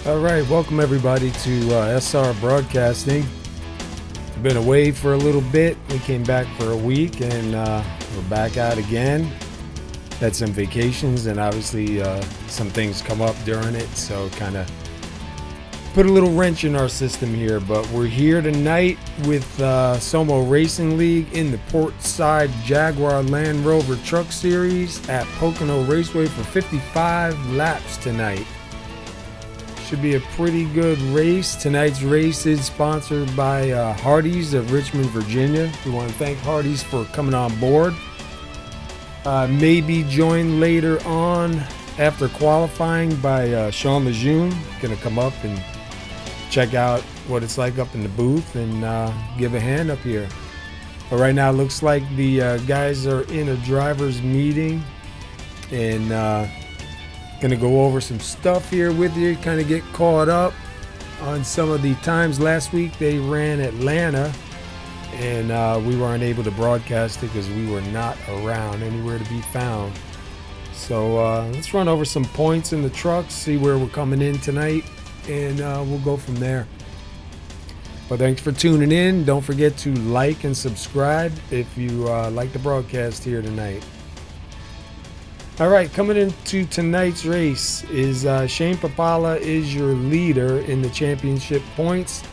All right, welcome everybody to SR Broadcasting. We've been away for a little bit. We came back for a week and we're back out again. Had some vacations and obviously some things come up during it, so kind of put a little wrench in our system here. But we're here tonight with SoMo Racing League in the Portside Jaguar&Land Rover Truck Series at Pocono Raceway for 55 laps tonight. Should be a pretty good race. Tonight's race is sponsored by Hardee's of Richmond, Virginia. We want to thank Hardee's for coming on board. Maybe joined later on after qualifying by Sean Lejeune. Going to come up and check out what it's like up in the booth and give a hand up here. But right now it looks like the guys are in a driver's meeting and gonna go over some stuff here with you, kind of get caught up on some of the times. Last week they ran Atlanta and we weren't able to broadcast it because we were not around anywhere to be found. So let's run over some points in the trucks, see where we're coming in tonight, and we'll go from there. But thanks for tuning in. Don't forget to like and subscribe if you like the broadcast here tonight. All right, coming into tonight's race is Shane Papala is your leader in the championship points.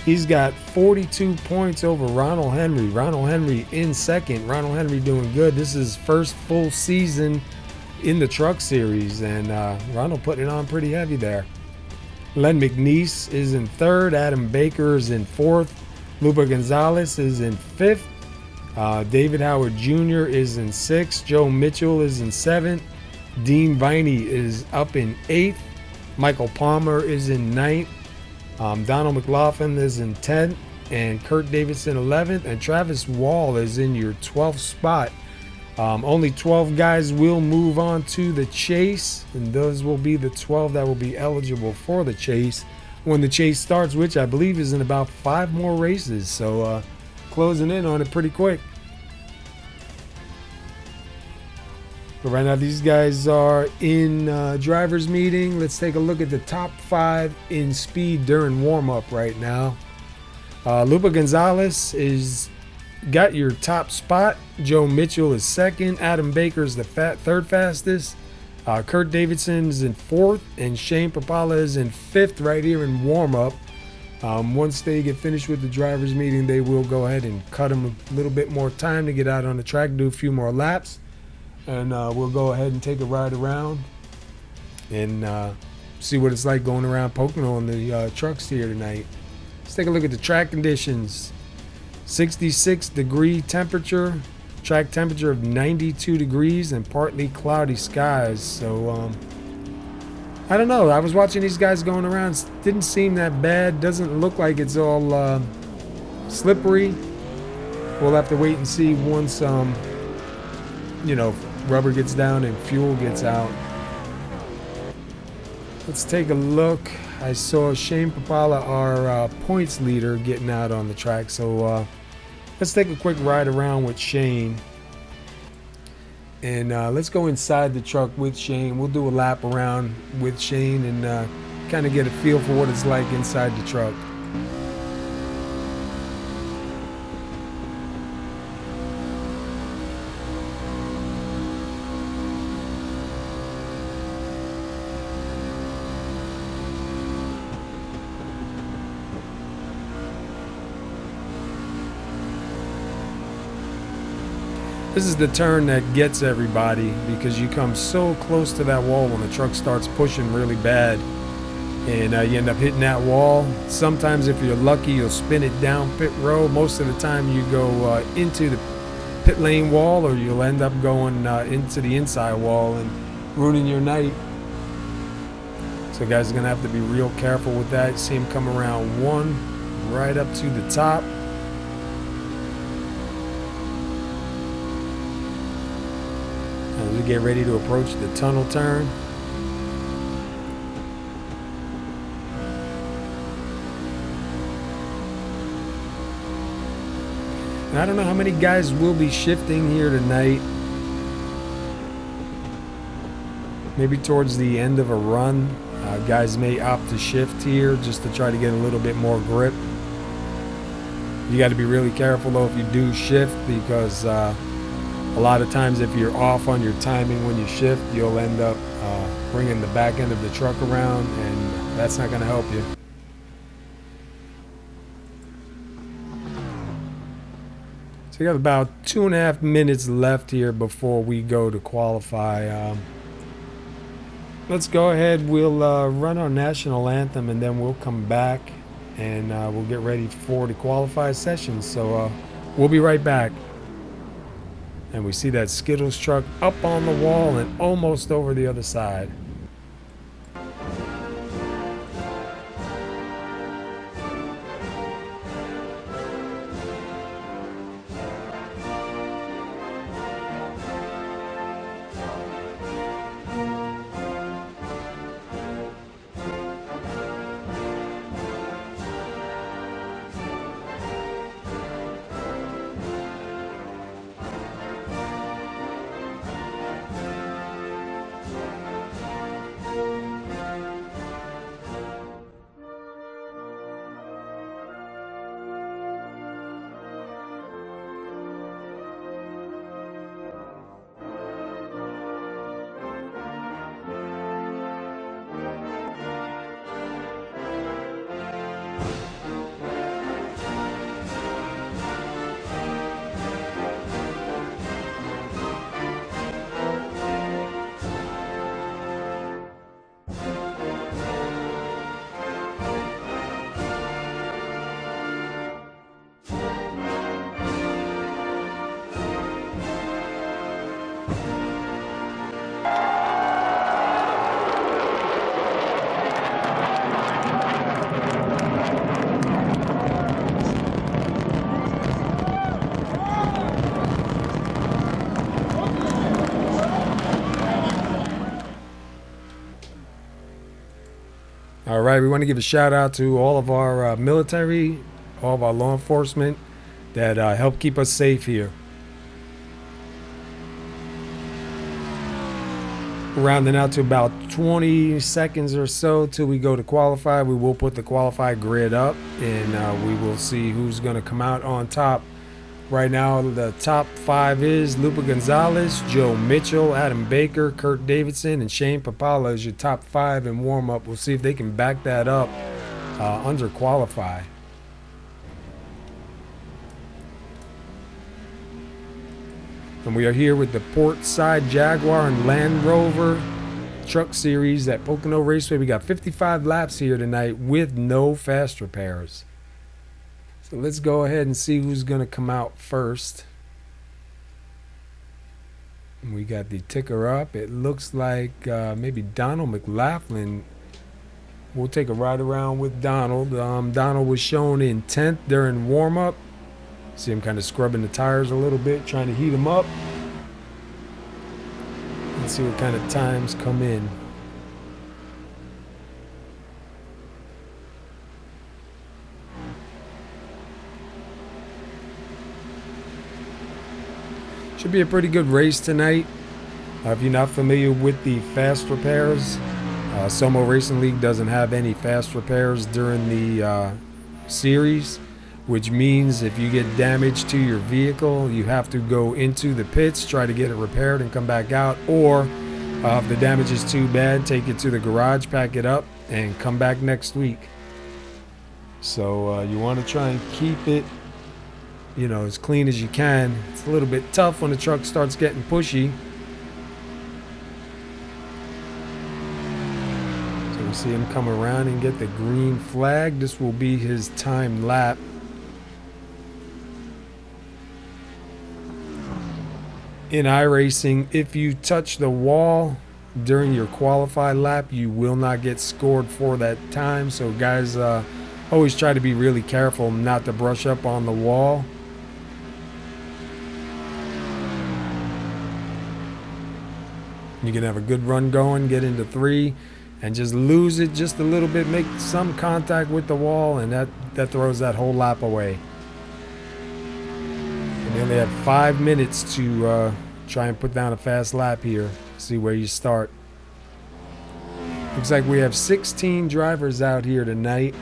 He's got 42 points over Ronald Henry. Ronald Henry in second. Ronald Henry doing good. This is his first full season in the truck series, and Ronald putting it on pretty heavy there. Len McNeese is in third. Adam Baker is in fourth. Lupa Gonzalez is in fifth. David Howard Jr. is in 6th. Joe Mitchell is in 7th. Dean Viney is up in 8th. Michael Palmer is in 9th. Donald McLaughlin is in 10th. And Kurt Davidson 11th. And Travis Wall is in your 12th spot. Only 12 guys will move on to the chase. And those will be the 12 that will be eligible for the chase when the chase starts, which I believe is in about 5 more races. So, closing in on it pretty quick. But right now these guys are in driver's meeting. Let's take a look at the top 5 in speed during warm-up right now. Lupa Gonzalez is got your top spot. Joe Mitchell is second. Adam Baker is the third fastest. Kurt Davidson is in 4th, and Shane Papala is in 5th right here in warm-up. Once they get finished with the driver's meeting, they will go ahead and cut them a little bit more time to get out on the track, do a few more laps, and we'll go ahead and take a ride around and see what it's like going around Pocono on the trucks here tonight. Let's take a look at the track conditions. 66-degree temperature, track temperature of 92 degrees, and partly cloudy skies. So, I don't know. I was watching these guys going around. Didn't seem that bad. Doesn't look like it's all slippery. We'll have to wait and see once, rubber gets down and fuel gets out. Let's take a look. I saw Shane Papala, our points leader, getting out on the track. So let's take a quick ride around with Shane. And let's go inside the truck with Shane. We'll do a lap around with Shane and kind of get a feel for what it's like inside the truck. This is the turn that gets everybody because you come so close to that wall when the truck starts pushing really bad, and you end up hitting that wall. Sometimes if you're lucky, you'll spin it down pit road. Most of the time you go into the pit lane wall, or you'll end up going into the inside wall and ruining your night. So guys are going to have to be real careful with that. You see him come around 1 right up to the top. As we get ready to approach the tunnel turn. And I don't know how many guys will be shifting here tonight. Maybe towards the end of a run. Guys may opt to shift here just to try to get a little bit more grip. You got to be really careful though if you do shift, because a lot of times if you're off on your timing when you shift, you'll end up bringing the back end of the truck around, and that's not going to help you. So we got about 2.5 minutes left here before we go to qualify. Let's go ahead. We'll run our national anthem, and then we'll come back and we'll get ready for the qualify session. So we'll be right back. And we see that Skittles truck up on the wall and almost over the other side. All right, we want to give a shout out to all of our military, all of our law enforcement that help keep us safe here. Rounding out to about 20 seconds or so till we go to qualify. We will put the qualify grid up, and we will see who's going to come out on top. Right now, the top 5 is Lupa Gonzalez, Joe Mitchell, Adam Baker, Kurt Davidson, and Shane Papala is your top 5 in warm-up. We'll see if they can back that up under qualify. And we are here with the Portside Jaguar&Land Rover Truck Series at Pocono Raceway. We got 55 laps here tonight with no fast repairs. So let's go ahead and see who's going to come out first. We got the ticker up. It looks like maybe Donald McLaughlin. We'll take a ride around with Donald. Donald was shown in 10th during warm-up. See him kind of scrubbing the tires a little bit, trying to heat them up. Let's see what kind of times come in. Should be a pretty good race tonight. If you're not familiar with the fast repairs, SoMo Racing League doesn't have any fast repairs during the series, which means if you get damage to your vehicle, you have to go into the pits, try to get it repaired and come back out, or if the damage is too bad, take it to the garage, pack it up, and come back next week. So you want to try and keep it, you know, as clean as you can. It's a little bit tough when the truck starts getting pushy. So we see him come around and get the green flag. This will be his time lap. In iRacing, if you touch the wall during your qualified lap, you will not get scored for that time. So guys, always try to be really careful not to brush up on the wall. You can have a good run going, get into 3, and just lose it just a little bit, make some contact with the wall, and that throws that whole lap away. And you only have 5 minutes to try and put down a fast lap here. See where you start. Looks like we have 16 drivers out here tonight.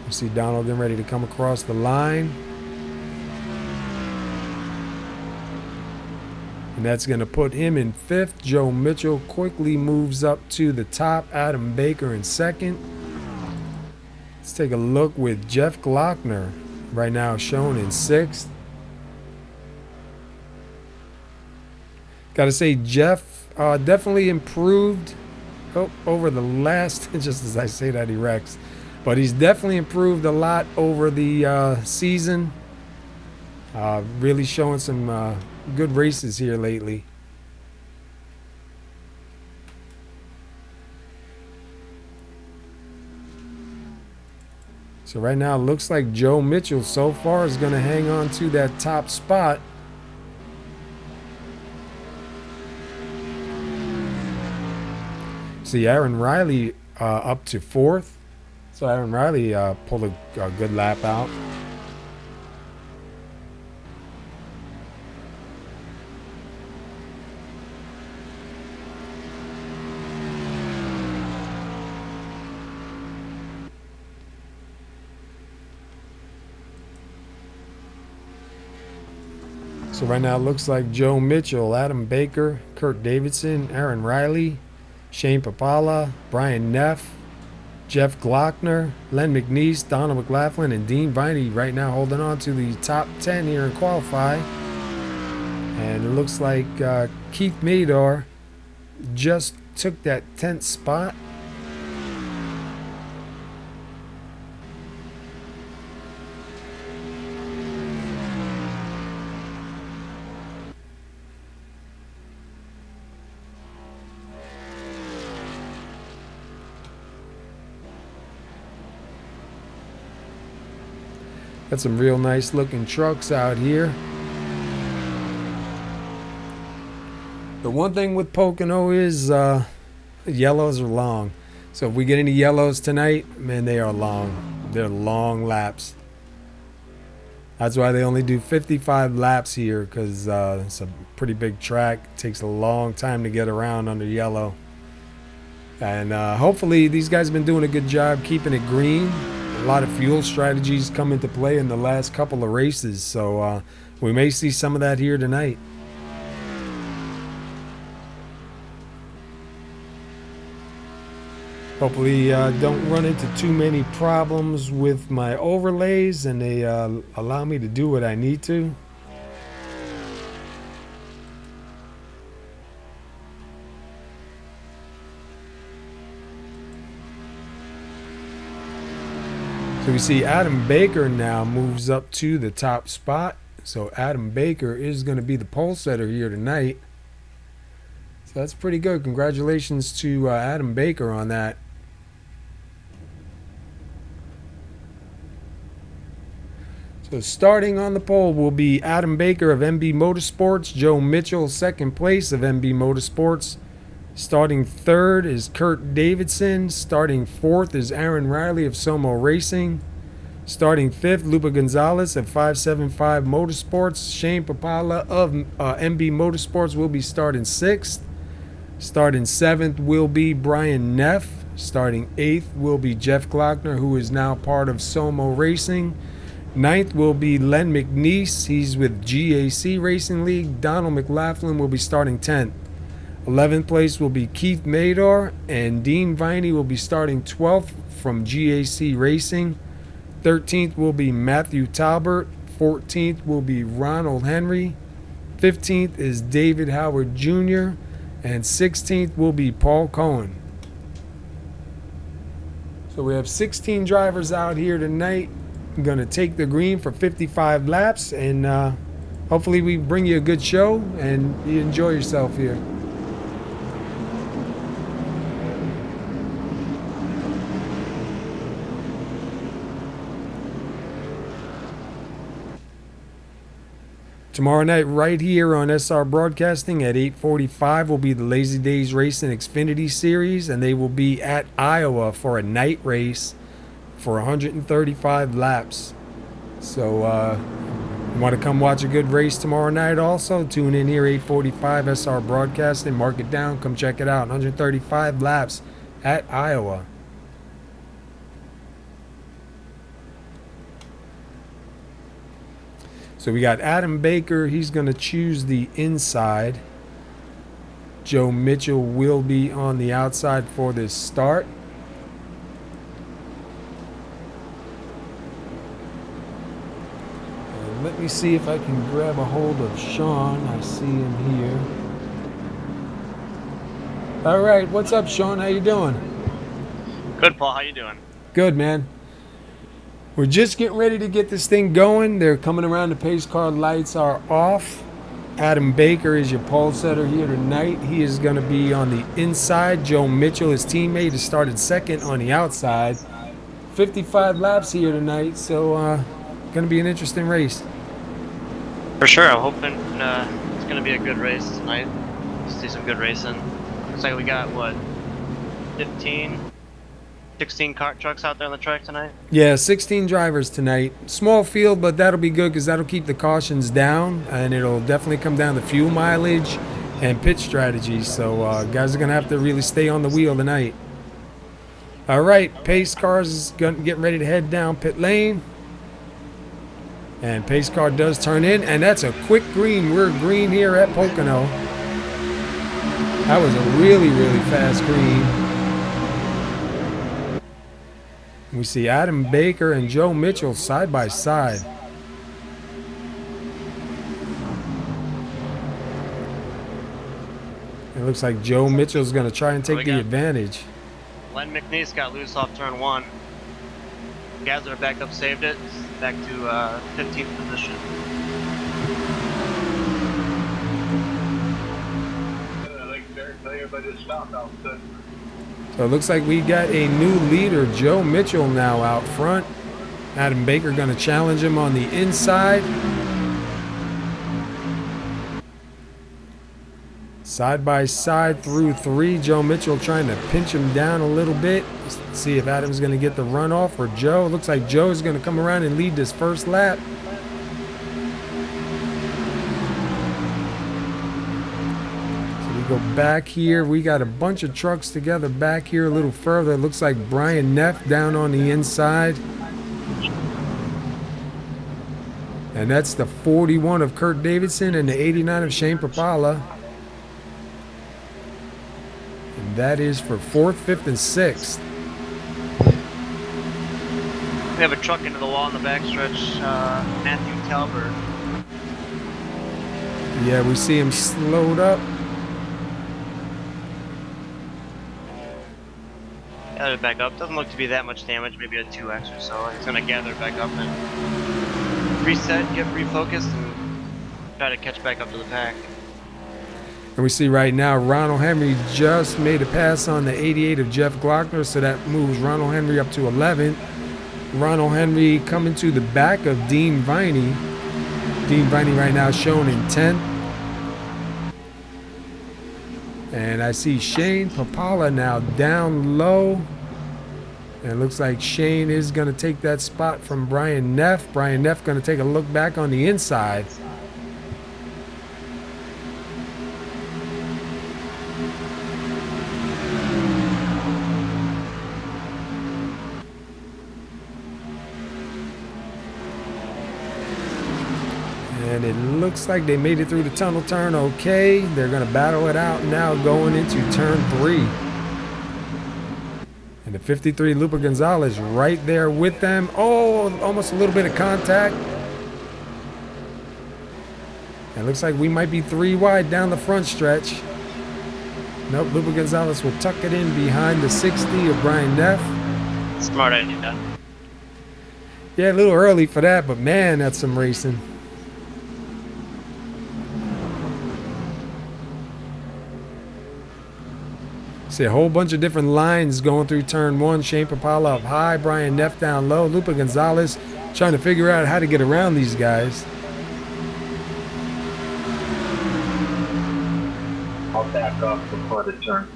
You see Donald getting ready to come across the line. And that's going to put him in 5th. Joe Mitchell quickly moves up to the top. Adam Baker in 2nd. Let's take a look with Jeff Glockner right now shown in 6th. Got to say, Jeff definitely improved over the last, just as I say that, he wrecks. But he's definitely improved a lot over the season. Really showing some good races here lately. So right now it looks like Joe Mitchell so far is going to hang on to that top spot. See Aaron Riley up to 4th. So Aaron Riley pulled a good lap out. So right now it looks like Joe Mitchell, Adam Baker, Kurt Davidson, Aaron Riley, Shane Papala, Brian Neff, Jeff Glockner, Len McNeese, Donald McLaughlin, and Dean Viney right now holding on to the top 10 here in Qualify. And it looks like Keith Mador just took that 10th spot. Got some real nice looking trucks out here. The one thing with Pocono is yellows are long. So if we get any yellows tonight, man, they are long. They're long laps. That's why they only do 55 laps here, because it's a pretty big track. It takes a long time to get around under yellow. And hopefully these guys have been doing a good job keeping it green. A lot of fuel strategies come into play in the last couple of races, so we may see some of that here tonight. Hopefully don't run into too many problems with my overlays and they allow me to do what I need to. So we see Adam Baker now moves up to the top spot. So Adam Baker is going to be the pole setter here tonight. So that's pretty good. Congratulations to Adam Baker on that. So starting on the pole will be Adam Baker of MB Motorsports, Joe Mitchell, second place of MB Motorsports. Starting third is Kurt Davidson. Starting fourth is Aaron Riley of SoMo Racing. Starting fifth, Lupa Gonzalez of 575 Motorsports. Shane Papala of MB Motorsports will be starting sixth. Starting seventh will be Brian Neff. Starting eighth will be Jeff Glockner, who is now part of SoMo Racing. Ninth will be Len McNeese. He's with GAC Racing League. Donald McLaughlin will be starting 10th. 11th place will be Keith Mador, and Dean Viney will be starting 12th from GAC Racing. 13th will be Matthew Talbert. 14th will be Ronald Henry. 15th is David Howard Jr. And 16th will be Paul Cohen. So we have 16 drivers out here tonight. I'm going to take the green for 55 laps, and hopefully we bring you a good show and you enjoy yourself here. Tomorrow night right here on SR Broadcasting at 8:45 will be the Lazy Days Racing Xfinity Series, and they will be at Iowa for a night race for 135 laps. So You want to come watch a good race tomorrow night also? Tune in here, 845 SR Broadcasting. Mark it down. Come check it out. 135 laps at Iowa. So we got Adam Baker. He's going to choose the inside. Joe Mitchell will be on the outside for this start. Let me see if I can grab a hold of Sean. I see him here. All right, what's up, Sean? How you doing? Good, Paul. How you doing? Good, man. We're just getting ready to get this thing going. They're coming around. The pace car lights are off. Adam Baker is your pole setter here tonight. He is going to be on the inside. Joe Mitchell, his teammate, has started second on the outside. 55 laps here tonight, so going to be an interesting race. For sure. I'm hoping it's going to be a good race tonight. See some good racing. Looks like we got, what, 16 cart trucks out there on the track tonight? Yeah, 16 drivers tonight. Small field, but that'll be good because that'll keep the cautions down, and it'll definitely come down to fuel mileage and pit strategy. So guys are going to have to really stay on the wheel tonight. All right, pace cars is getting ready to head down pit lane. And pace car does turn in, and that's a quick green. We're green here at Pocono. That was a really, really fast green. We see Adam Baker and Joe Mitchell side by side. It looks like Joe Mitchell's going to try and take the advantage. Len McNeese got loose off turn 1. Guys that are back up saved it. Back to 15th position. So it looks like we got a new leader, Joe Mitchell, now out front. Adam Baker going to challenge him on the inside. Side by side through 3. Joe Mitchell trying to pinch him down a little bit. Let's see if Adam's going to get the runoff or Joe. Looks like Joe is going to come around and lead this first lap. Go back here. We got a bunch of trucks together back here a little further. It looks like Brian Neff down on the inside. And that's the 41 of Kurt Davidson and the 89 of Shane Papala. And that is for 4th, 5th, and 6th. We have a truck into the wall in the backstretch. Matthew Talbert. Yeah, we see him slowed up. Gather back up. Doesn't look to be that much damage, maybe a 2x or so. He's going to gather back up and reset, get refocused, and try to catch back up to the pack. And we see right now Ronald Henry just made a pass on the 88 of Jeff Glockner, so that moves Ronald Henry up to 11th. Ronald Henry coming to the back of Dean Viney. Dean Viney right now shown in 10th. And I see Shane Papala now down low. And it looks like Shane is going to take that spot from Brian Neff. Brian Neff going to take a look back on the inside. And it looks like they made it through the tunnel turn okay. They're going to battle it out now going into turn 3. And the 53 Lupa Gonzalez right there with them. Oh, almost a little bit of contact. And it looks like we might be 3 wide down the front stretch. Nope, Lupa Gonzalez will tuck it in behind the 60 of Brian Neff. Smart idea. Yeah, a little early for that, but man, that's some racing. See a whole bunch of different lines going through turn 1. Shane Papala up high, Brian Neff down low, Lupa Gonzalez trying to figure out how to get around these guys. I'll back up before the turn.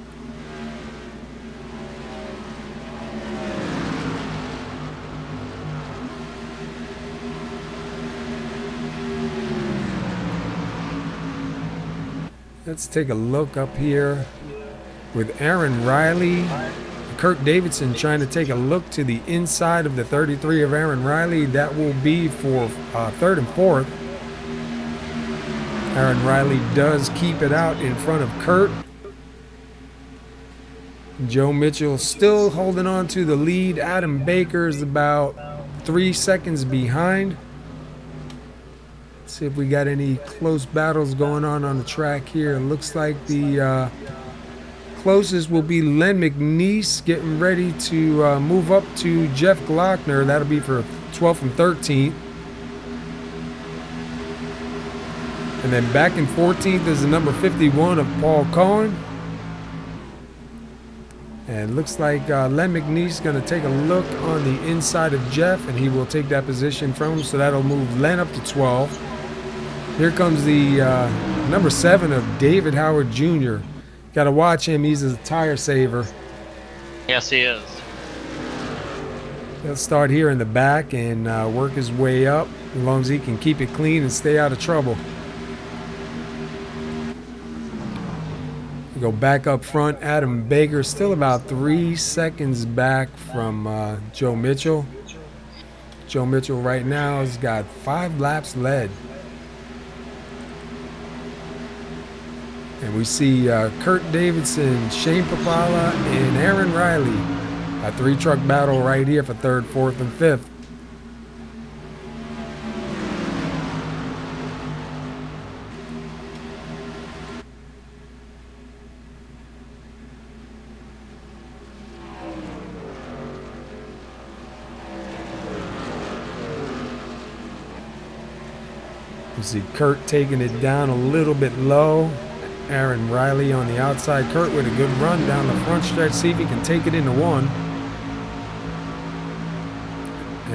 Let's take a look up here with Aaron Riley. Kurt Davidson trying to take a look to the inside of the 33 of Aaron Riley. That will be for third and fourth. Aaron Riley does keep it out in front of Kurt. Joe Mitchell still holding on to the lead. Adam Baker is about 3 seconds behind. Let's see if we got any close battles going on the track here. It looks like the closest will be Len McNeese getting ready to move up to Jeff Glockner. That'll be for 12th and 13th. And then back in 14th is the number 51 of Paul Cohen. And it looks like Len McNeese is going to take a look on the inside of Jeff, and he will take that position from him. So that'll move Len up to 12. Here comes the number 7 of David Howard Jr. Got to watch him. He's a tire saver. Yes, he is. He'll start here in the back and work his way up as long as he can keep it clean and stay out of trouble. Go back up front. Adam Baker still about 3 seconds back from Joe Mitchell. Joe Mitchell right now has got 5 laps led. And we see Kurt Davidson, Shane Papala, and Aaron Riley. A 3-truck battle right here for 3rd, 4th, and 5th. You see Kurt taking it down a little bit low. Aaron Riley on the outside. Kurt with a good run down the front stretch. See if he can take it into 1.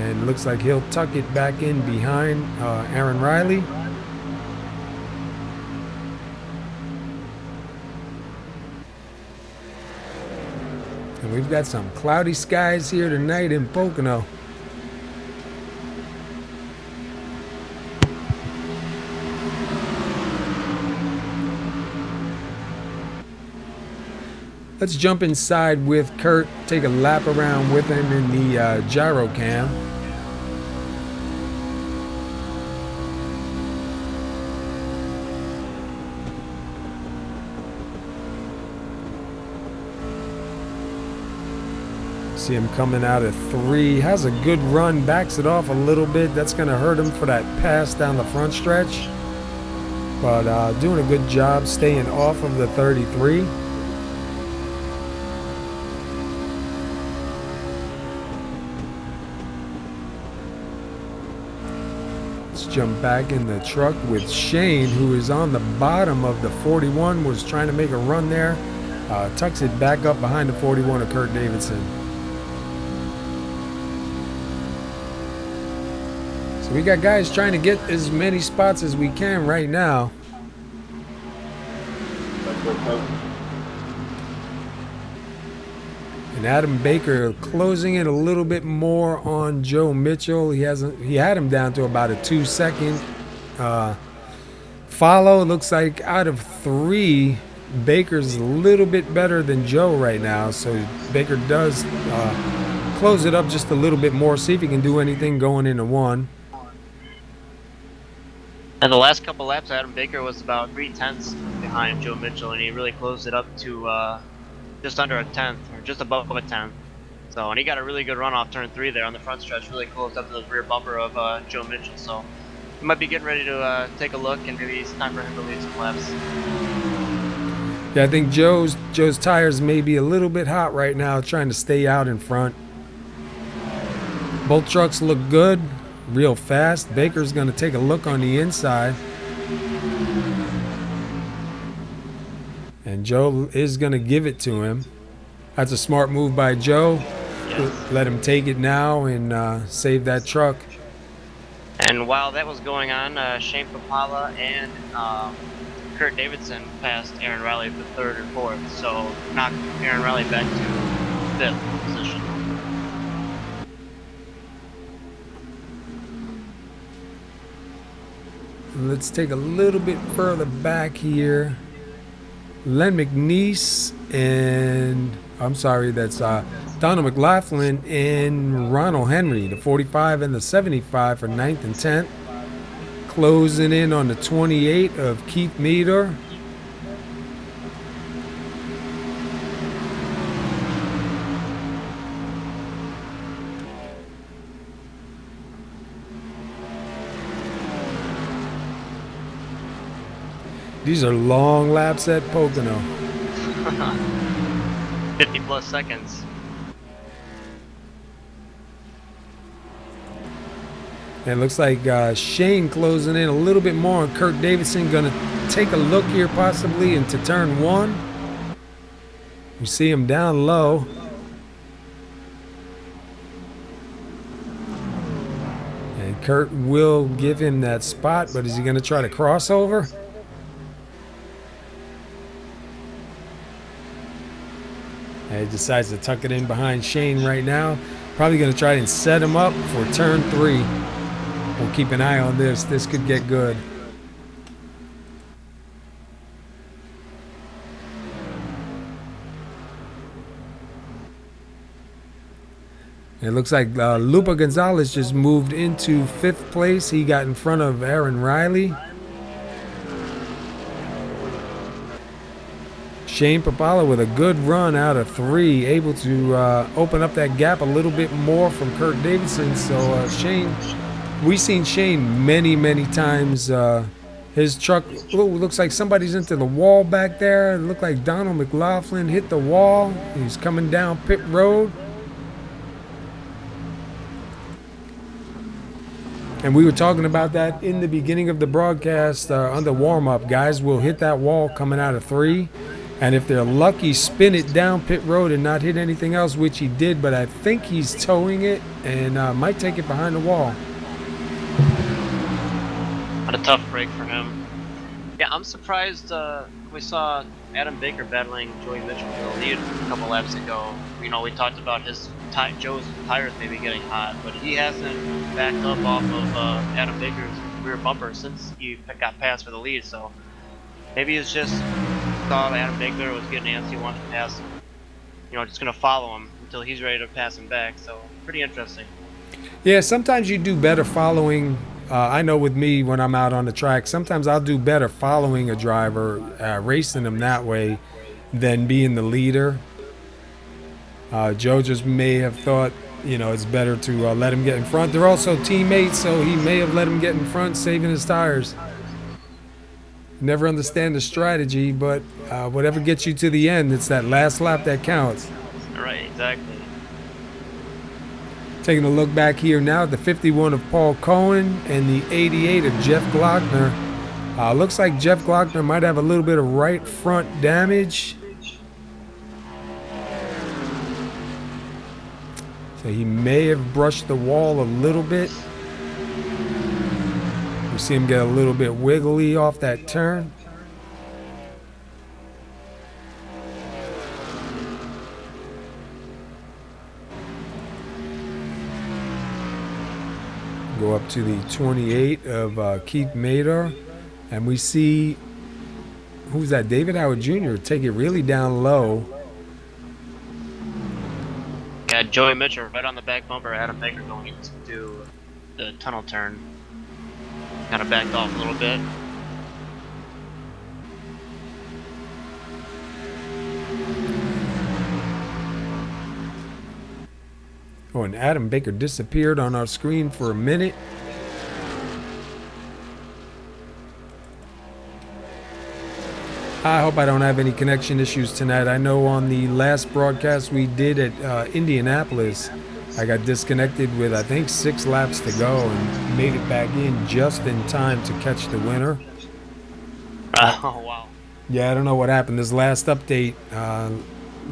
And looks like he'll tuck it back in behind Aaron Riley. And we've got some cloudy skies here tonight in Pocono. Let's jump inside with Kurt, take a lap around with him in the gyro cam. See him coming out of 3, has a good run, backs it off a little bit. That's going to hurt him for that pass down the front stretch. But doing a good job staying off of the 33. Jump back in the truck with Shane, who is on the bottom of the 41, was trying to make a run there. Tucks it back up behind the 41 of Kurt Davidson. So we got guys trying to get as many spots as we can right now. And Adam Baker closing it a little bit more on Joe Mitchell. He had him down to about a 2-second follow. It looks like out of 3, Baker's a little bit better than Joe right now. So Baker does close it up just a little bit more. See if he can do anything going into 1. And the last couple laps, Adam Baker was about 3/10 behind Joe Mitchell, and he really closed it up to just under a 10th, or just above a 10th. So, and he got a really good run off turn 3 there on the front stretch, really closed up to the rear bumper of Joe Mitchell. So he might be getting ready to take a look, and maybe it's time for him to lead some laps. Yeah, I think Joe's tires may be a little bit hot right now, trying to stay out in front. Both trucks look good, real fast. Baker's going to take a look on the inside. And Joe is going to give it to him. That's a smart move by Joe. Yes. Let him take it now and save that truck. And while that was going on, Shane Papala and Kurt Davidson passed Aaron Riley for 3rd and 4th. So knocked Aaron Riley back to 5th position. Let's take a little bit further back here. Len McNeese and I'm sorry, that's Donald McLaughlin and Ronald Henry, the 45 and the 75 for 9th and 10th. Closing in on the 28 of Keith Meter. These are long laps at Pocono. 50 plus seconds. And it looks like Shane closing in a little bit more on Kurt Davidson. Going to take a look here possibly into turn 1. You see him down low. And Kurt will give him that spot, but is he going to try to cross over? And he decides to tuck it in behind Shane right now. Probably going to try and set him up for turn 3. We'll keep an eye on this. This could get good. It looks like Lupa Gonzalez just moved into 5th place. He got in front of Aaron Riley. Shane Papala with a good run out of 3, able to open up that gap a little bit more from Kurt Davidson. So Shane, we've seen Shane many times. His truck looks like somebody's into the wall back there. It looked like Donald McLaughlin hit the wall. He's coming down pit road. And we were talking about that in the beginning of the broadcast on the warm-up. Guys will hit that wall coming out of 3. And if they're lucky, spin it down pit road and not hit anything else, which he did. But I think he's towing it and might take it behind the wall. What a tough break for him. Yeah, I'm surprised we saw Adam Baker battling Joey Mitchell for the lead a couple laps ago. You know, we talked about Joe's tires maybe getting hot, but he hasn't backed up off of Adam Baker's rear bumper since he got passed for the lead. So maybe it's just thought Adam Baker was getting antsy, wanted to pass him. You know, just going to follow him until he's ready to pass him back. So pretty interesting. Yeah, sometimes you do better following. I know with me when I'm out on the track, sometimes I'll do better following a driver, racing them that way, than being the leader. Joe just may have thought, you know, it's better to let him get in front. They're also teammates, so he may have let him get in front, saving his tires. Never understand the strategy, but whatever gets you to the end, it's that last lap that counts. Right, exactly. Taking a look back here now at the 51 of Paul Cohen and the 88 of Jeff Glockner. Looks like Jeff Glockner might have a little bit of right front damage. So he may have brushed the wall a little bit. We see him get a little bit wiggly off that turn. Go up to the 28 of Keith Mader, and we see, who's that? David Howard Jr. take it really down low. Yeah, Joey Mitchell right on the back bumper. Adam Baker going into the tunnel turn. Kind of backed off a little bit. Oh, and Adam Baker disappeared on our screen for a minute. I hope I don't have any connection issues tonight. I know on the last broadcast we did at Indianapolis, I got disconnected with, I think, 6 laps to go and made it back in just in time to catch the winner. Oh, wow. Yeah, I don't know what happened. This last update,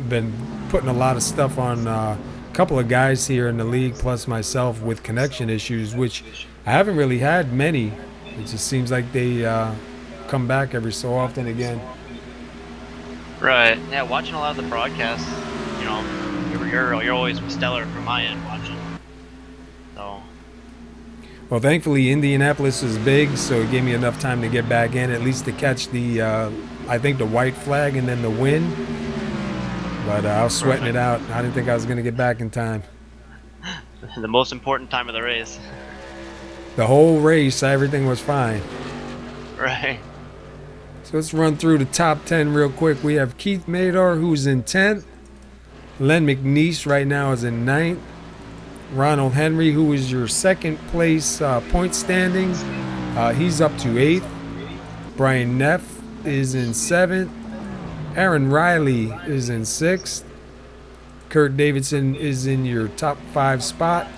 been putting a lot of stuff on a couple of guys here in the league, plus myself, with connection issues, which I haven't really had many. It just seems like they come back every so often again. Right. Yeah, watching a lot of the broadcasts, you know, you're always stellar from my end watching. So. Well, thankfully, Indianapolis is big, so it gave me enough time to get back in, at least to catch the, I think, the white flag and then the win. But I was sweating it out. I didn't think I was going to get back in time. The most important time of the race. The whole race, everything was fine. Right. So let's run through the top 10 real quick. We have Keith Madar, who's in 10th. Len McNeese right now is in 9th. Ronald Henry, who is your second place point standings, he's up to 8th. Brian Neff is in 7th. Aaron Riley is in 6th. Kurt Davidson is in your top 5 spot.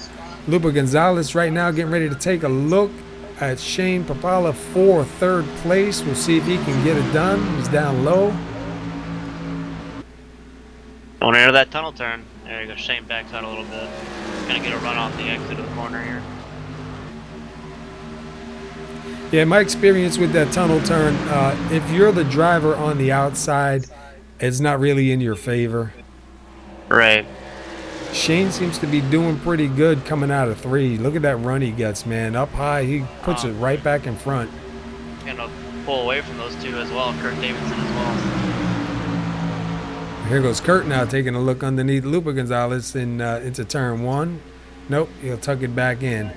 Lupa Gonzalez right now getting ready to take a look at Shane Papala for 3rd place. We'll see if he can get it done. He's down low. Don't enter that tunnel turn. There you go. Shane backs out a little bit. Gonna get a run off the exit of the corner here. Yeah, my experience with that tunnel turn, if you're the driver on the outside, it's not really in your favor. Right. Shane seems to be doing pretty good coming out of 3. Look at that run he gets, man. Up high, he puts it right back in front. Gonna pull away from those two as well. Kurt Davidson as well. Here goes Kurt now taking a look underneath Lupa Gonzalez into turn 1. Nope, he'll tuck it back in.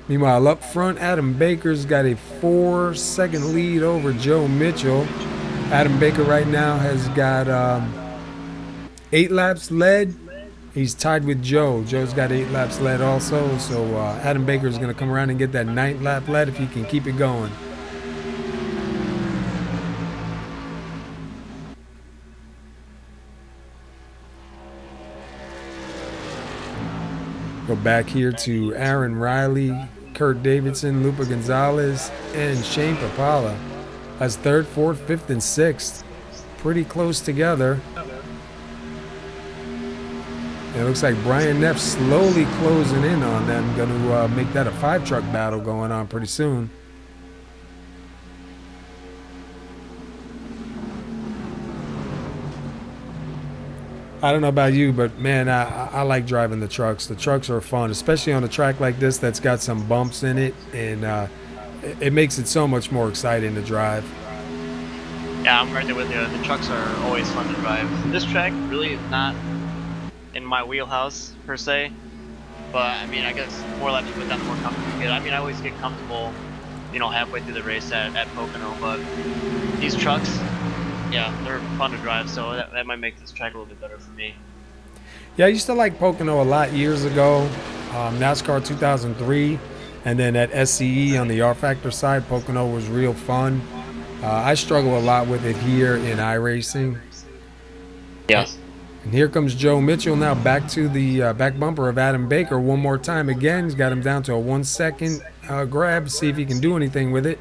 Meanwhile, up front, Adam Baker's got a 4-second lead over Joe Mitchell. Adam Baker right now has got 8 laps led. He's tied with Joe. Joe's got 8 laps led also. So Adam Baker's going to come around and get that 9th lap led if he can keep it going. Go back here to Aaron Riley, Kurt Davidson, Lupa Gonzalez, and Shane Papala. That's 3rd, 4th, 5th, and 6th. Pretty close together. It looks like Brian Neff slowly closing in on them. Going to make that a 5-truck battle going on pretty soon. I don't know about you, but man, I like driving the trucks. The trucks are fun, especially on a track like this that's got some bumps in it, and it makes it so much more exciting to drive. Yeah, I'm right there with you. The trucks are always fun to drive. This track really is not in my wheelhouse per se, but I mean, I guess more laps you put down, the more comfortable you get. I mean, I always get comfortable, you know, halfway through the race at Pocono, but these trucks, yeah, they're fun to drive, so that might make this track a little bit better for me. Yeah, I used to like Pocono a lot years ago, NASCAR 2003, and then at SCE on the R-Factor side, Pocono was real fun. I struggle a lot with it here in iRacing. Yes. And here comes Joe Mitchell now back to the back bumper of Adam Baker one more time again. He's got him down to a 1-second grab, see if he can do anything with it.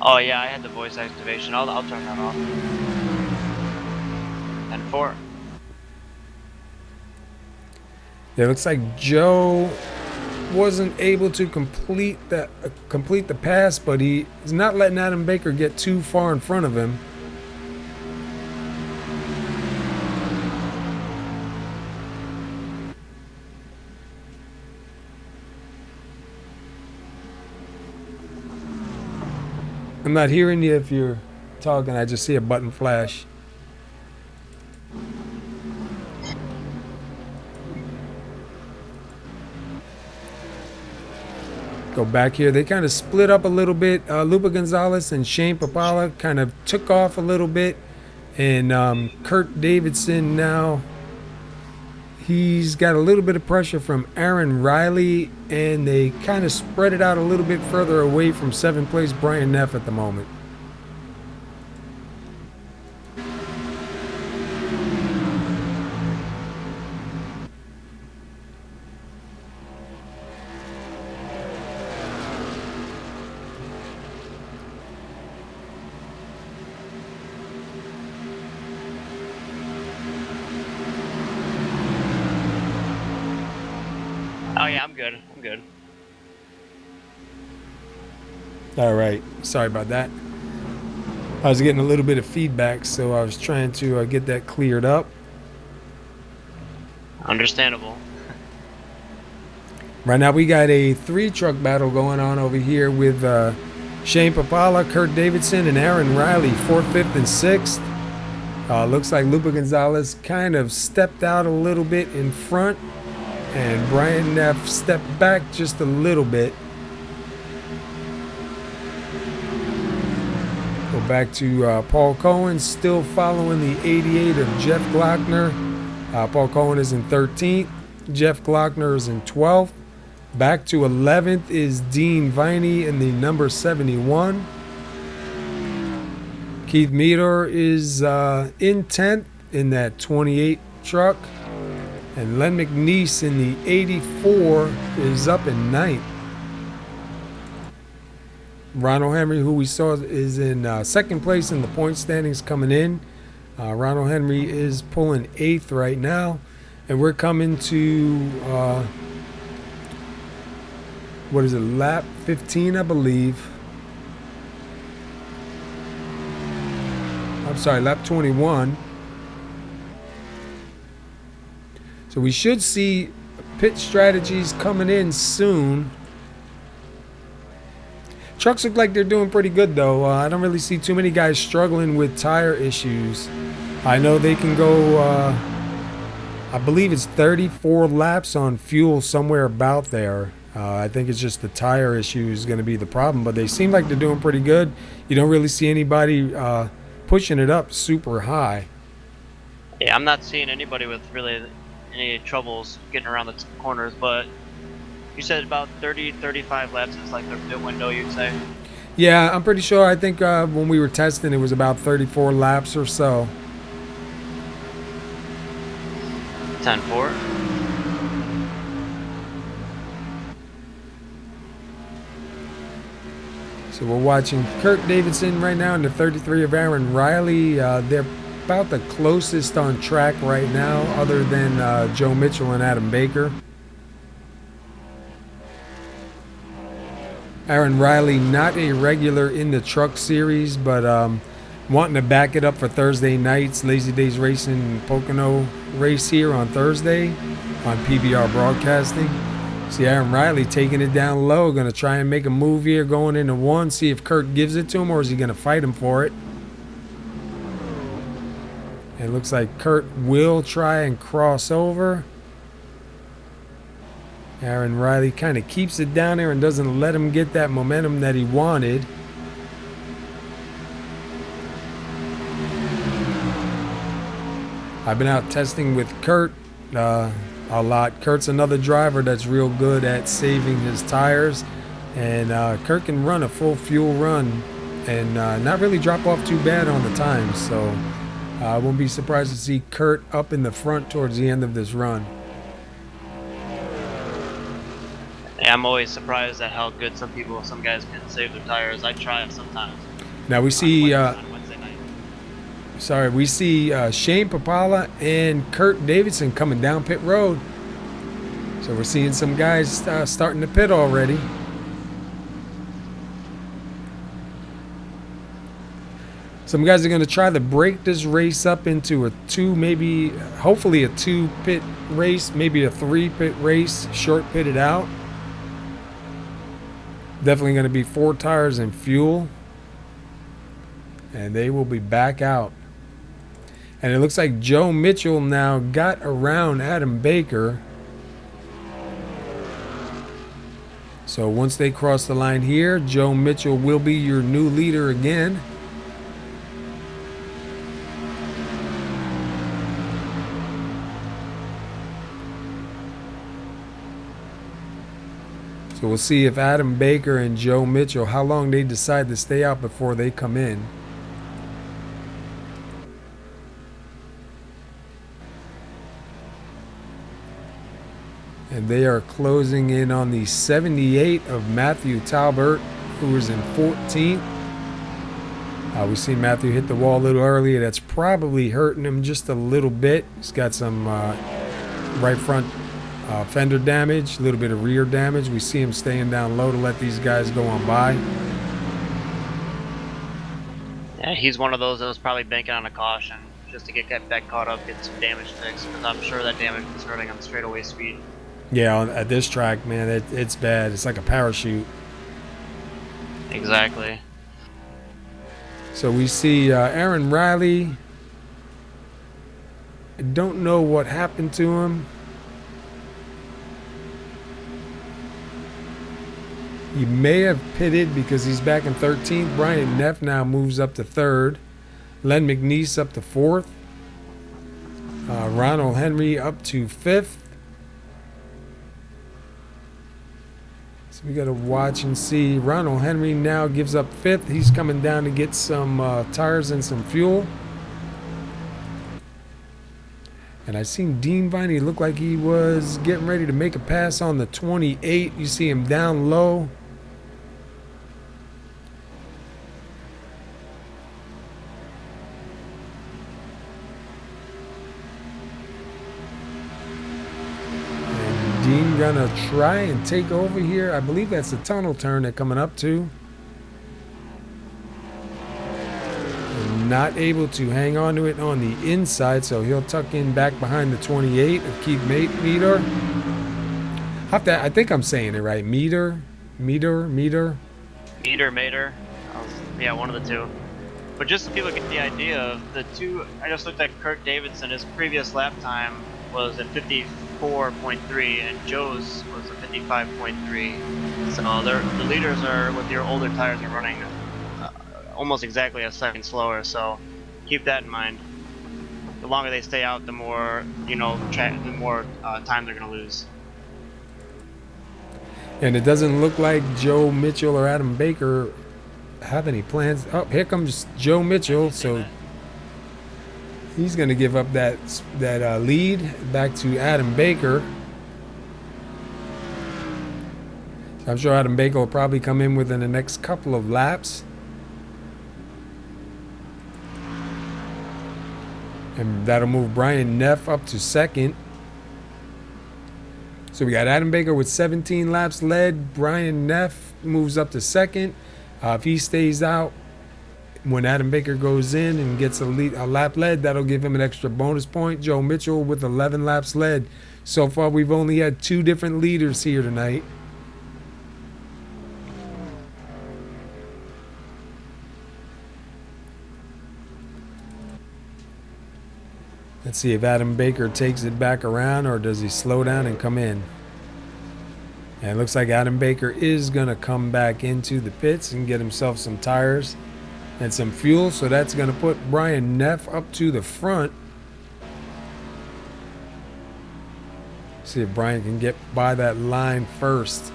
Oh yeah, I had the voice activation. I'll turn that off. And 4. It looks like Joe wasn't able to complete the pass, but he's not letting Adam Baker get too far in front of him. I'm not hearing you if you're talking. I just see a button flash. Go back here. They kind of split up a little bit. Lupa Gonzalez and Shane Papala kind of took off a little bit. And Kurt Davidson now, he's got a little bit of pressure from Aaron Riley, and they kind of spread it out a little bit further away from 7th place Brian Neff at the moment. Oh yeah, I'm good. I'm good. All right. Sorry about that. I was getting a little bit of feedback, so I was trying to get that cleared up. Understandable. Right now, we got a 3-truck battle going on over here with Shane Papala, Kurt Davidson, and Aaron Riley, 4th, 5th, and 6th. Looks like Lupa Gonzalez kind of stepped out a little bit in front, and Brian Neff stepped back just a little bit. Go back to Paul Cohen, still following the 88 of Jeff Glockner. Paul Cohen is in 13th. Jeff Glockner is in 12th. Back to 11th is Dean Viney in the number 71. Keith Meador is in 10th in that 28 truck. And Len McNeese in the 84 is up in 9th. Ronald Henry, who we saw, is in 2nd place in the point standings coming in. Ronald Henry is pulling 8th right now. And we're coming to, what is it, lap 15, I believe. I'm sorry, lap 21. So we should see pit strategies coming in soon. Trucks look like they're doing pretty good, though. I don't really see too many guys struggling with tire issues. I know they can go, I believe it's 34 laps on fuel, somewhere about there. I think it's just the tire issue is going to be the problem, but they seem like they're doing pretty good. You don't really see anybody pushing it up super high. Yeah, I'm not seeing anybody with really any troubles getting around the corners, but you said about 30, 35 laps is like the window, you'd say? Yeah, I'm pretty sure. I think when we were testing, it was about 34 laps or so. 10-4. So we're watching Kurt Davidson right now in the 33 of Aaron Riley. They're about the closest on track right now, other than Joe Mitchell and Adam Baker. Aaron Riley, not a regular in the truck series, but wanting to back it up for Thursday nights. Lazy Days Racing Pocono race here on Thursday on PBR Broadcasting. See Aaron Riley taking it down low, going to try and make a move here going into 1, see if Kurt gives it to him or is he going to fight him for it. It looks like Kurt will try and cross over. Aaron Riley kind of keeps it down there and doesn't let him get that momentum that he wanted. I've been out testing with Kurt a lot. Kurt's another driver that's real good at saving his tires. And Kurt can run a full fuel run and not really drop off too bad on the times. So I won't be surprised to see Kurt up in the front towards the end of this run. Yeah, I'm always surprised at how good some guys can save their tires. I try it sometimes. Now we see, on Wednesday night. we see Shane Papala and Kurt Davidson coming down pit road. So we're seeing some guys starting to pit already. Some guys are going to try to break this race up into a 2, maybe, hopefully a 2 pit race, maybe a 3 pit race, short pitted out. Definitely going to be 4 tires and fuel. And they will be back out. And it looks like Joe Mitchell now got around Adam Baker. So once they cross the line here, Joe Mitchell will be your new leader again. So we'll see if Adam Baker and Joe Mitchell, how long they decide to stay out before they come in. And they are closing in on the 78 of Matthew Talbert, who is in 14th. We see Matthew hit the wall a little earlier. That's probably hurting him just a little bit. He's got some right front Fender damage, a little bit of rear damage. We see him staying down low to let these guys go on by. Yeah, he's one of those that was probably banking on a caution just to get back caught up, get some damage fixed, because I'm sure that damage is hurting on the straightaway speed. Yeah, at this track, man, it's bad. It's like a parachute. Exactly. So we see Aaron Riley. I don't know what happened to him. He may have pitted because he's back in 13th. Brian Neff now moves up to 3rd. Len McNeese up to 4th. Ronald Henry up to 5th. So we got to watch and see. Ronald Henry now gives up 5th. He's coming down to get some tires and some fuel. And I seen Dean Viney look like he was getting ready to make a pass on the 28. You see him down low. And Dean gonna try and take over here. I believe that's the tunnel turn they're coming up to. Not able to hang on to it on the inside, so he'll tuck in back behind the 28 of Keith Meter. I think I'm saying it right. Meter. Yeah, one of the two. But just so people get the idea of the two, I just looked at Kirk Davidson. His previous lap time was at 54.3, and Joe's was at 55.3. So the leaders are, with your older tires, are running almost exactly a second slower, so keep that in mind. The longer they stay out, the more the more time they're going to lose. And it doesn't look like Joe Mitchell or Adam Baker have any plans. Oh, here comes Joe Mitchell, so he's going to give up that lead back to Adam Baker. I'm sure Adam Baker will probably come in within the next couple of laps. And that'll move Brian Neff up to 2nd. So we got Adam Baker with 17 laps led. Brian Neff moves up to 2nd. If he stays out, when Adam Baker goes in and gets a lap led, that'll give him an extra bonus point. Joe Mitchell with 11 laps led. So far, we've only had 2 different leaders here tonight. Let's see if Adam Baker takes it back around, or does he slow down and come in. And it looks like Adam Baker is going to come back into the pits and get himself some tires and some fuel. So that's going to put Brian Neff up to the front. See if Brian can get by that line first.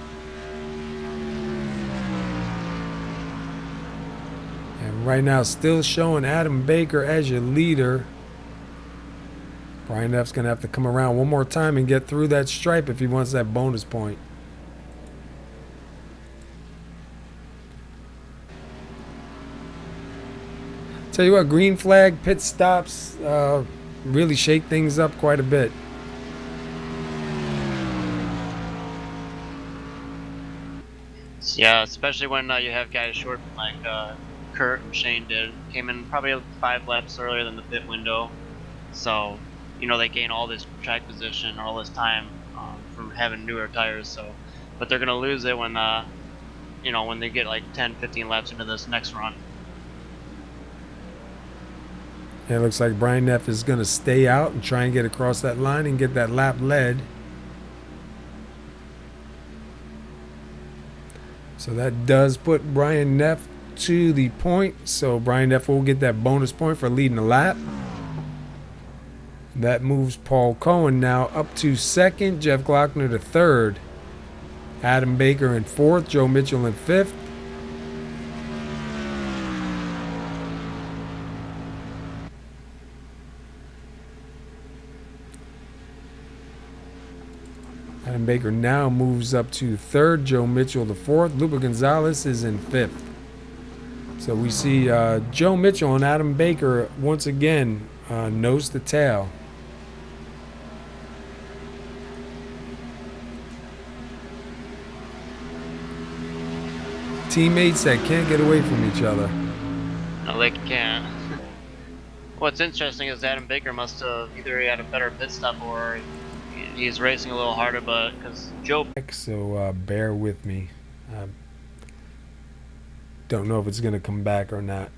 And right now still showing Adam Baker as your leader. Brian Neff's going to have to come around one more time and get through that stripe if he wants that bonus point. Tell you what, green flag pit stops really shake things up quite a bit. Yeah, especially when you have guys short like Kurt and Shane did. Came in probably 5 laps earlier than the pit window. So they gain all this track position, all this time from having newer tires. So, but they're gonna lose it when when they get like 10, 15 laps into this next run. It looks like Brian Neff is gonna stay out and try and get across that line and get that lap led. So that does put Brian Neff to the point. So Brian Neff will get that bonus point for leading the lap. That moves Paul Cohen now up to 2nd, Jeff Glockner to 3rd, Adam Baker in 4th, Joe Mitchell in 5th. Adam Baker now moves up to 3rd, Joe Mitchell to 4th, Lupe Gonzalez is in 5th. So we see Joe Mitchell and Adam Baker once again nose to tail. Teammates that can't get away from each other. No, they can't. What's interesting is Adam Baker must have either he had a better pit stop or he's racing a little harder, but because Joe. So bear with me. Don't know if it's gonna come back or not.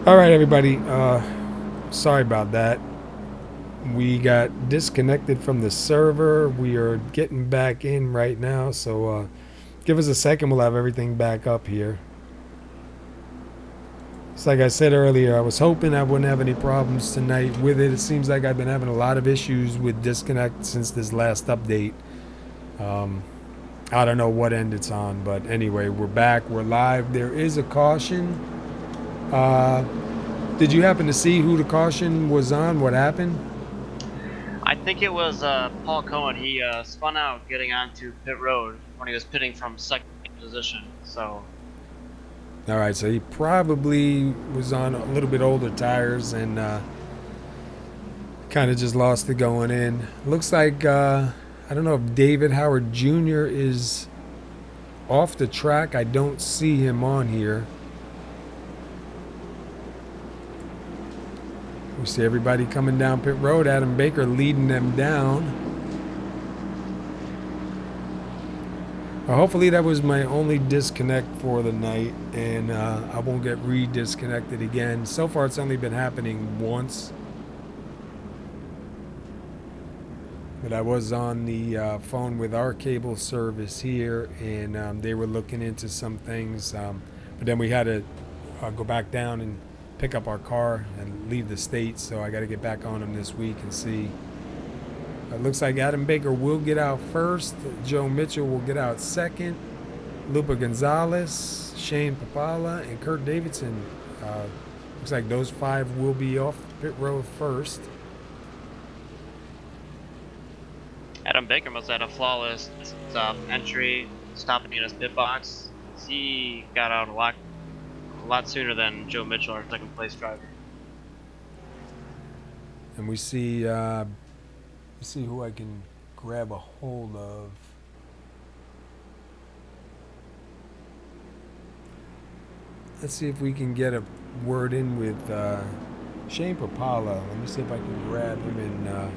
All right, everybody. Sorry about that. We got disconnected from the server. We are getting back in right now, so give us a second. We'll have everything back up here. It's like I said earlier, I was hoping I wouldn't have any problems tonight with it. It seems like I've been having a lot of issues with disconnect since this last update. I don't know what end it's on, but anyway, we're back. We're live. There is a caution. Did you happen to see who the caution was on? What happened? I think it was Paul Cohen. He spun out getting onto pit road when he was pitting from second position. So. All right, so he probably was on a little bit older tires and kind of just lost it going in. Looks like I don't know if David Howard Jr. is off the track. I don't see him on here. We see everybody coming down pit road. Adam Baker leading them down. Hopefully that was my only disconnect for the night, and I won't get re-disconnected again. So far, it's only been happening once. But I was on the phone with our cable service here, and they were looking into some things. But then we had to go back down and pick up our car and leave the state, so I got to get back on them this week and see. It looks like Adam Baker will get out first. Joe Mitchell will get out second. Lupa Gonzalez, Shane Papala, and Kurt Davidson. Looks like those 5 will be off pit road first. Adam Baker must have had a flawless entry, stopping in his pit box. He got out a lot sooner than Joe Mitchell, our second place driver. And we see who I can grab a hold of. Let's see if we can get a word in with Shane Papala. Let me see if I can grab him and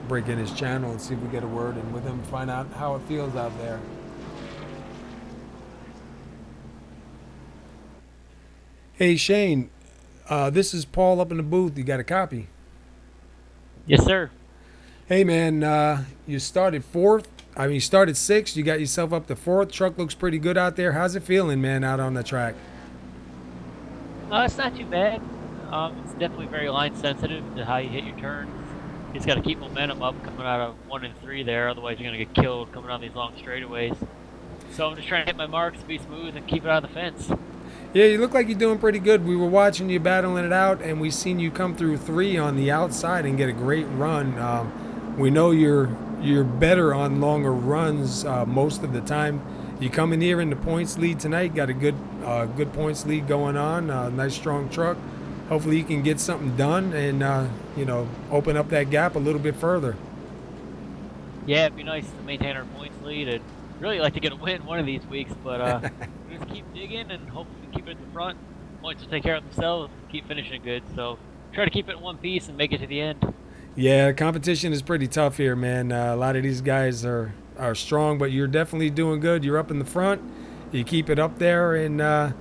break in his channel and see if we get a word in with him, find out how it feels out there. Hey Shane, this is Paul up in the booth. You got a copy? Yes, sir. Hey man, you started 4th. I mean, you started 6th. You got yourself up to 4th. Truck looks pretty good out there. How's it feeling, man, out on the track? It's not too bad. It's definitely very line sensitive to how you hit your turns. You just got to keep momentum up coming out of 1 and 3 there. Otherwise, you're going to get killed coming down these long straightaways. So I'm just trying to hit my marks, be smooth, and keep it out of the fence. Yeah, you look like you're doing pretty good. We were watching you battling it out, and we seen you come through 3 on the outside and get a great run. We know you're better on longer runs most of the time. You coming here in the points lead tonight. Got a good points lead going on. Nice strong truck. Hopefully you can get something done and open up that gap a little bit further. Yeah, it'd be nice to maintain our points lead. I'd really like to get a win one of these weeks, but we just keep digging and hopefully keep it at the front. Points will take care of themselves. Keep finishing good. So try to keep it in one piece and make it to the end. Yeah, competition is pretty tough here, man. A lot of these guys are strong, but you're definitely doing good. You're up in the front. You keep it up there, and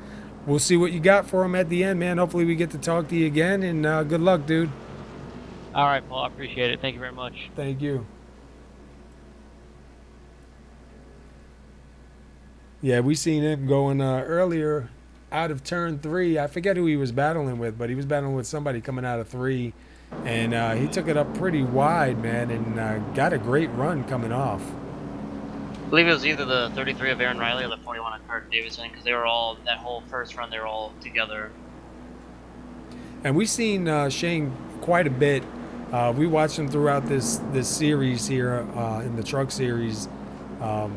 we'll see what you got for them at the end, man. Hopefully we get to talk to you again, and good luck, dude. All right, Paul. I appreciate it. Thank you very much. Thank you. Yeah, we seen him going earlier out of turn 3. I forget who he was battling with, but he was battling with somebody coming out of 3. And he took it up pretty wide, man, and got a great run coming off. I believe it was either the 33 of Aaron Riley or the 41 of Kurt Davidson, because they were all, that whole first run, they were all together. And we've seen Shane quite a bit. We watched him throughout this series here in the truck series. A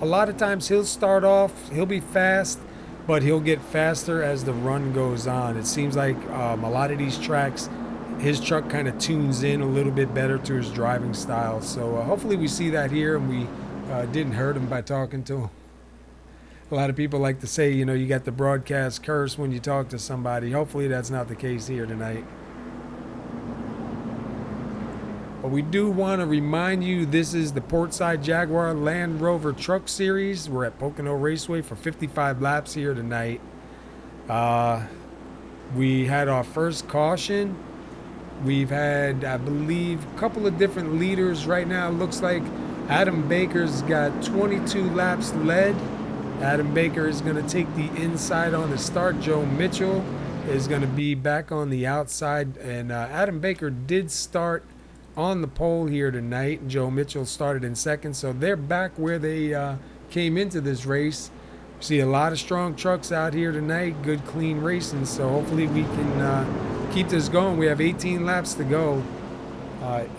lot of times he'll start off, he'll be fast, but he'll get faster as the run goes on. It seems like a lot of these tracks, his truck kind of tunes in a little bit better to his driving style. So hopefully we see that here, and we didn't hurt him by talking to him. A lot of people like to say, you got the broadcast curse when you talk to somebody. Hopefully that's not the case here tonight. But we do want to remind you, this is the Portside Jaguar&Land Rover Truck Series. We're at Pocono Raceway for 55 laps here tonight. We had our first caution. We've had, I believe, a couple of different leaders right now. It looks like Adam Baker's got 22 laps led. Adam Baker is going to take the inside on the start. Joe Mitchell is going to be back on the outside. And Adam Baker did start on the pole here tonight. Joe Mitchell started in second. So they're back where they came into this race. See a lot of strong trucks out here tonight. Good, clean racing. So hopefully we can keep this going. We have 18 laps to go.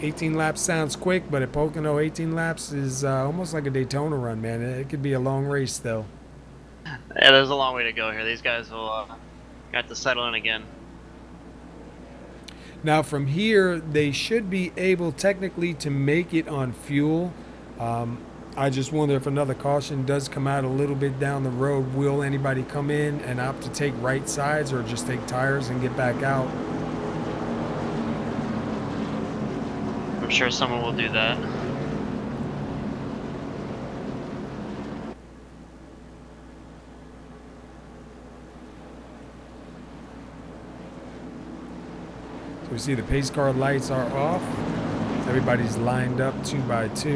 18 laps sounds quick, but at Pocono, 18 laps is almost like a Daytona run, man. It could be a long race still. Yeah, there's a long way to go here. These guys will have to settle in again. Now from here, they should be able technically to make it on fuel. I just wonder if another caution does come out a little bit down the road. Will anybody come in and opt to take right sides or just take tires and get back out? I'm sure someone will do that. We see the pace car lights are off. Everybody's lined up 2 by 2.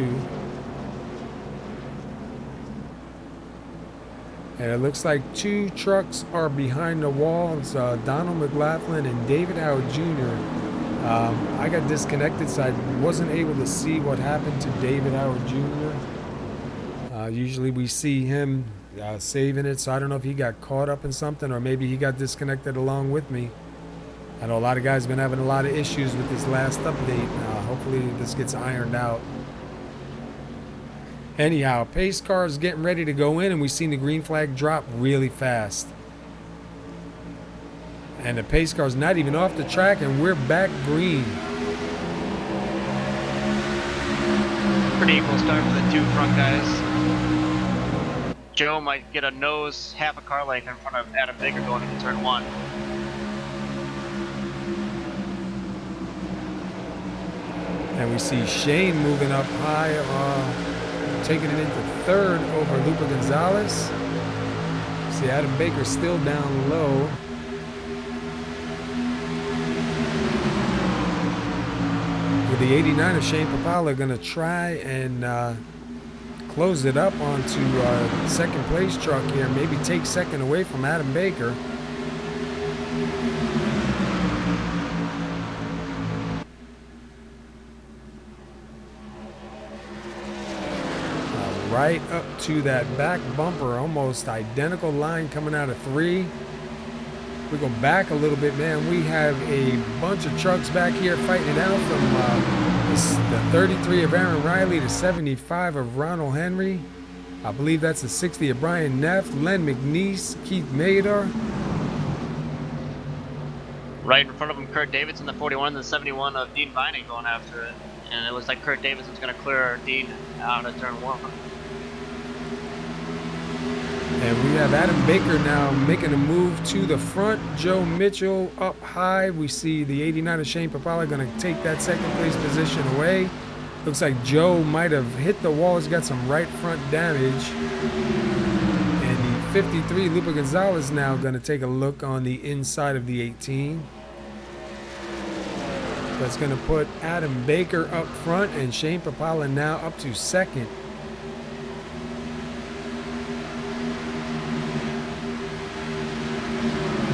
And it looks like 2 trucks are behind the wall. It's Donald McLaughlin and David Howard Jr. I got disconnected, so I wasn't able to see what happened to David Howard Jr. Usually we see him saving it, so I don't know if he got caught up in something or maybe he got disconnected along with me. I know a lot of guys have been having a lot of issues with this last update. Hopefully this gets ironed out. Anyhow, pace car is getting ready to go in, and we've seen the green flag drop really fast. And the pace car's not even off the track, and we're back green. Pretty equal start for the 2 front guys. Joe might get a nose half a car length in front of Adam Baker going into turn 1. And we see Shane moving up high, taking it into 3rd over Lupa Gonzalez. See Adam Baker still down low. With the 89 of Shane Papala going to try and close it up onto 2nd place truck here. Maybe take 2nd away from Adam Baker. Right up to that back bumper, almost identical line coming out of 3. We go back a little bit, man. We have a bunch of trucks back here fighting it out from the 33 of Aaron Riley to 75 of Ronald Henry. I believe that's the 60 of Brian Neff, Len McNeese, Keith Madar. Right in front of him, Kurt Davidson, the 41, and the 71 of Dean Vining going after it. And it looks like Kurt Davidson's going to clear Dean out of turn 1. And we have Adam Baker now making a move to the front. Joe Mitchell up high. We see the 89 of Shane Papala going to take that 2nd place position away. Looks like Joe might have hit the wall. He's got some right front damage. And the 53, Lupa Gonzalez, now going to take a look on the inside of the 18. That's going to put Adam Baker up front and Shane Papala now up to 2nd.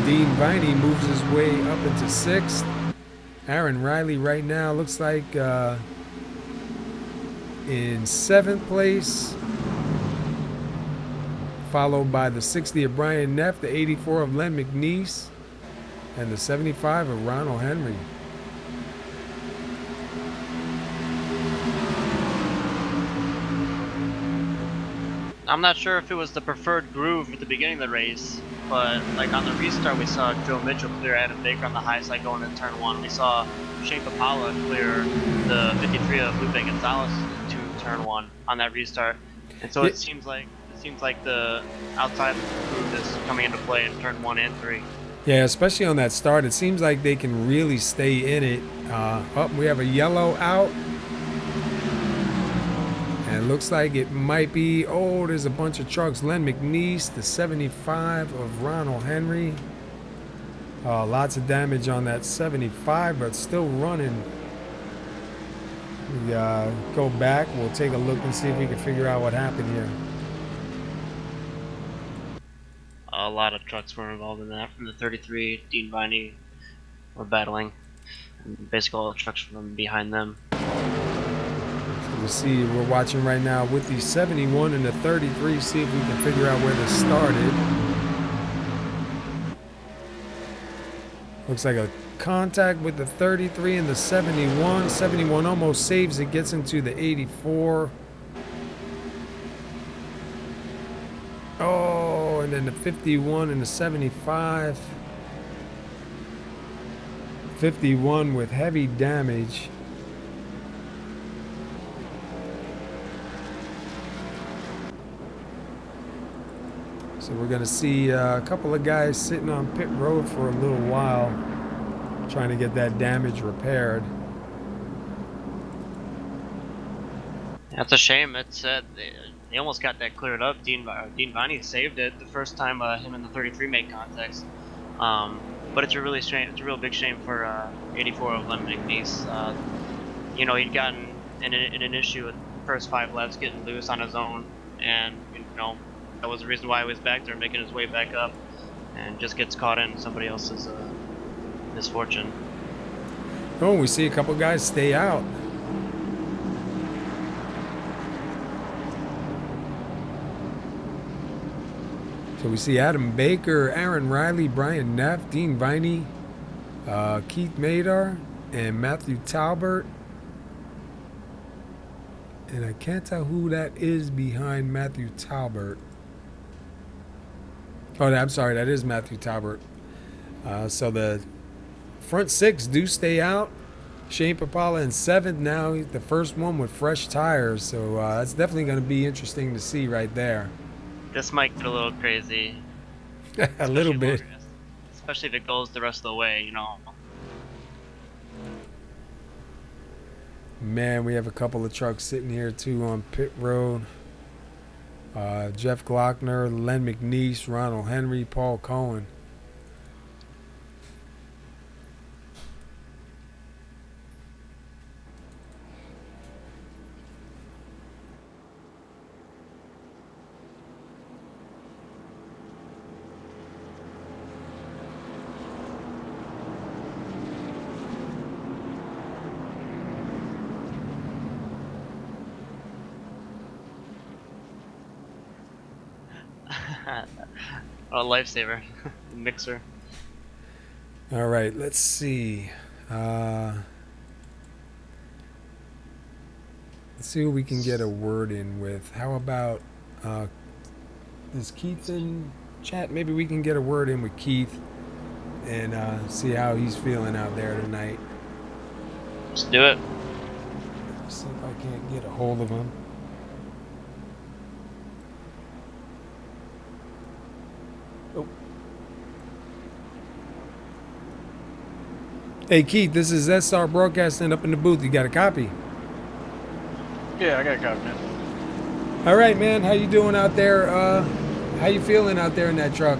Dean Viney moves his way up into 6th. Aaron Riley right now looks like in 7th place, followed by the 60 of Brian Neff, the 84 of Len McNeese, and the 75 of Ronald Henry. I'm not sure if it was the preferred groove at the beginning of the race, but like on the restart we saw Joe Mitchell clear Adam Baker on the high side going into turn 1. We saw Shane Papala clear the 53 of Lupe Gonzalez into turn 1 on that restart. And so it seems like the outside groove is coming into play in turn 1 and 3. Yeah, especially on that start. It seems like they can really stay in it. We have a yellow out. And it looks like it might be, there's a bunch of trucks. Len McNeese, the 75 of Ronald Henry. Lots of damage on that 75, but still running. We go back. We'll take a look and see if we can figure out what happened here. A lot of trucks were involved in that. From the 33, Dean Viney were battling. And basically all the trucks from behind them. We see we're watching right now with the 71 and the 33, see if we can figure out where this started. Looks like a contact with the 33 and the 71. 71 almost saves it, gets into the 84. And then the 51 and the 75. 51 with heavy damage. So we're going to see a couple of guys sitting on pit road for a little while, trying to get that damage repaired. That's a shame. It's they almost got that cleared up. Dean Viney saved it the first time him and the 33 made contact. But it's a really shame. It's a real big shame for 84 of Len McNeese. You know, he'd gotten in an issue with the first 5 laps, getting loose on his own, and you know that was the reason why he was back there, making his way back up, and just gets caught in somebody else's misfortune. Oh, we see a couple guys stay out. So we see Adam Baker, Aaron Riley, Brian Neff, Dean Viney, Keith Madar, and Matthew Talbert. And I can't tell who that is behind Matthew Talbert. Oh, I'm sorry, that is Matthew Talbert. So the front 6 do stay out. Shane Papala in 7th now. He's the first one with fresh tires. So that's definitely going to be interesting to see right there. This might get a little crazy. A little bit. Especially if it goes the rest of the way, you know. Man, we have a couple of trucks sitting here too on pit road. Jeff Glockner, Len McNeese, Ronald Henry, Paul Cohen. A lifesaver. Mixer. All right, let's see. Let's see who we can get a word in with. How about is Keith in chat? Maybe we can get a word in with Keith and see how he's feeling out there tonight. Let's do it. See if I can't get a hold of him. Oh. Hey Keith, this is SR Broadcasting up in the booth. You got a copy? Yeah, I got a copy, man. All right, man. How you doing out there? How you feeling out there in that truck?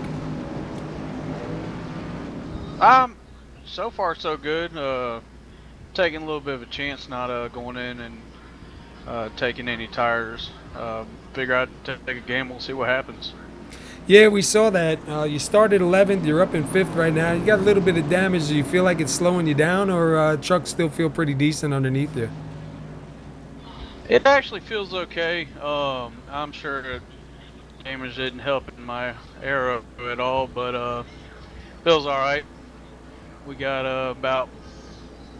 So far so good. Taking a little bit of a chance, not going in and taking any tires. Figure I'd take a gamble, see what happens. Yeah, we saw that. You started 11th. You're up in 5th right now. You got a little bit of damage. Do you feel like it's slowing you down, or trucks still feel pretty decent underneath you? It actually feels okay. I'm sure that damage didn't help in my aero at all, but feels all right. We got about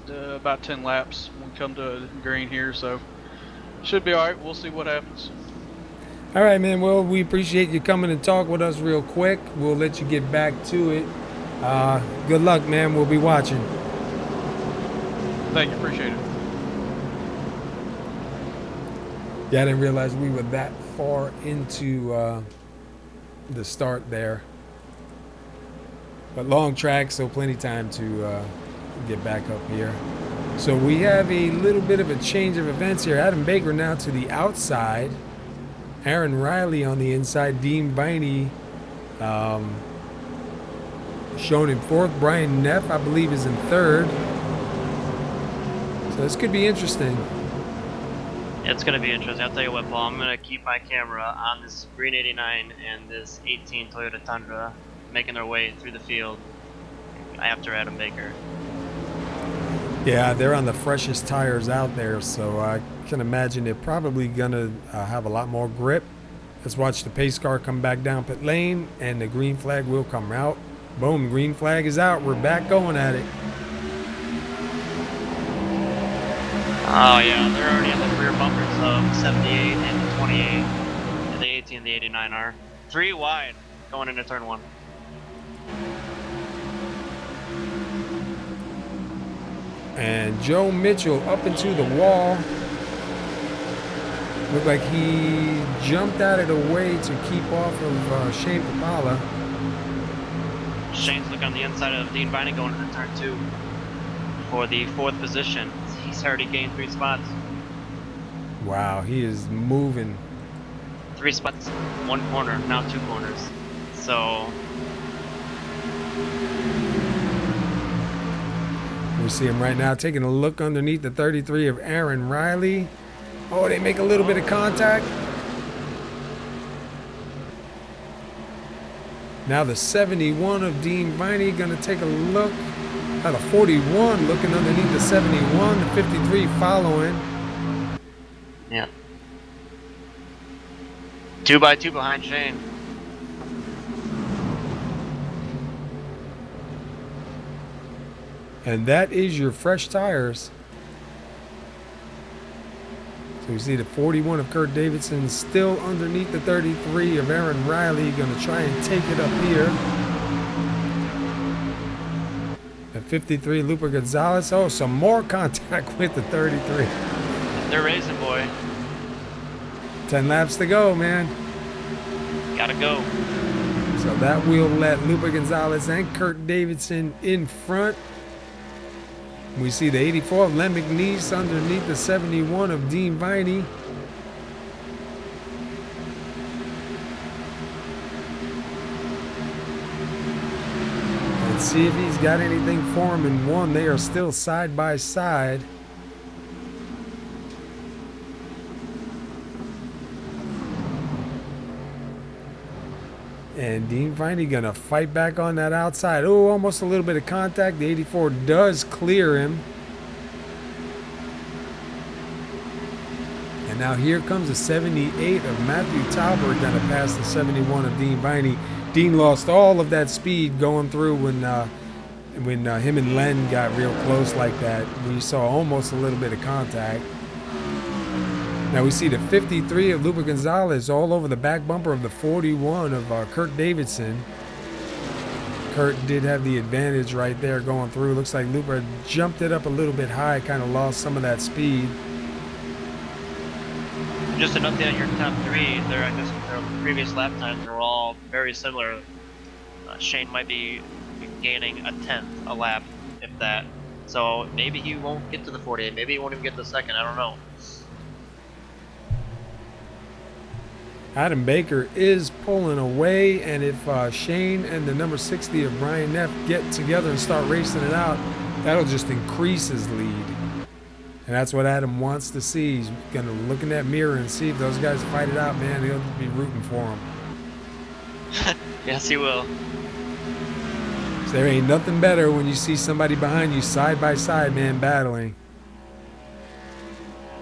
10 laps when we come to green here, so should be all right. We'll see what happens. All right, man. Well, we appreciate you coming and talk with us real quick. We'll let you get back to it. Good luck, man. We'll be watching. Thank you. Appreciate it. Yeah, I didn't realize we were that far into the start there. But long track, so plenty time to get back up here. So we have a little bit of a change of events here. Adam Baker now to the outside. Aaron Riley on the inside. Dean Viney shown in 4th. Brian Neff, I believe, is in 3rd. So this could be interesting. It's going to be interesting. I'll tell you what, Paul, I'm going to keep my camera on this green 89 and this 18 Toyota Tundra making their way through the field after Adam Baker. Yeah, they're on the freshest tires out there, so I can imagine they're probably going to have a lot more grip. Let's watch the pace car come back down pit lane, and the green flag will come out. Boom, green flag is out. We're back going at it. Oh yeah, they're already in the rear bumpers of 78 and the 28, and the 18 and the 89 are 3 wide going into turn 1. And Joe Mitchell up into the wall. Looked like he jumped out of the way to keep off of Shane Papala. Shane's looking on the inside of Dean Viney going into turn 2 for the 4th position. He's already gained 3 spots. Wow, he is moving. 3 spots, 1 corner, now 2 corners. So We see him right now taking a look underneath the 33 of Aaron Riley. Oh, they make a little bit of contact. Now the 71 of Dean Viney going to take a look. Now the 41 looking underneath the 71. The 53 following. Yeah. 2 by 2 behind Shane. And that is your fresh tires. So you see the 41 of Kurt Davidson still underneath the 33 of Aaron Riley. Going to try and take it up here. At 53, Luper Gonzalez. Oh, some more contact with the 33. They're racing, boy. 10 laps to go, man. Gotta go. So that will let Luper Gonzalez and Kurt Davidson in front. We see the 84 of Len McNeese underneath the 71 of Dean Viney. Let's see if he's got anything for him in one. They are still side by side. And Dean Viney gonna fight back on that outside. Oh, almost a little bit of contact. The 84 does clear him. And now here comes the 78 of Matthew Talbert gonna pass the 71 of Dean Viney. Dean lost all of that speed going through when him and Len got real close like that. We saw almost a little bit of contact. Now we see the 53 of Luper Gonzalez all over the back bumper of the 41 of Kurt Davidson. Kurt did have the advantage right there going through. Looks like Luper jumped it up a little bit high, kind of lost some of that speed. Just an update on your top 3. Their previous lap times were all very similar. Shane might be gaining a 10th a lap, if that. So maybe he won't get to the 48. Maybe he won't even get the second. I don't know. Adam Baker is pulling away, and if Shane and the number 60 of Brian Neff get together and start racing it out, that'll just increase his lead. And that's what Adam wants to see. He's going to look in that mirror and see if those guys fight it out, man. He'll be rooting for them. Yes, he will. So there ain't nothing better when you see somebody behind you side by side, man, battling.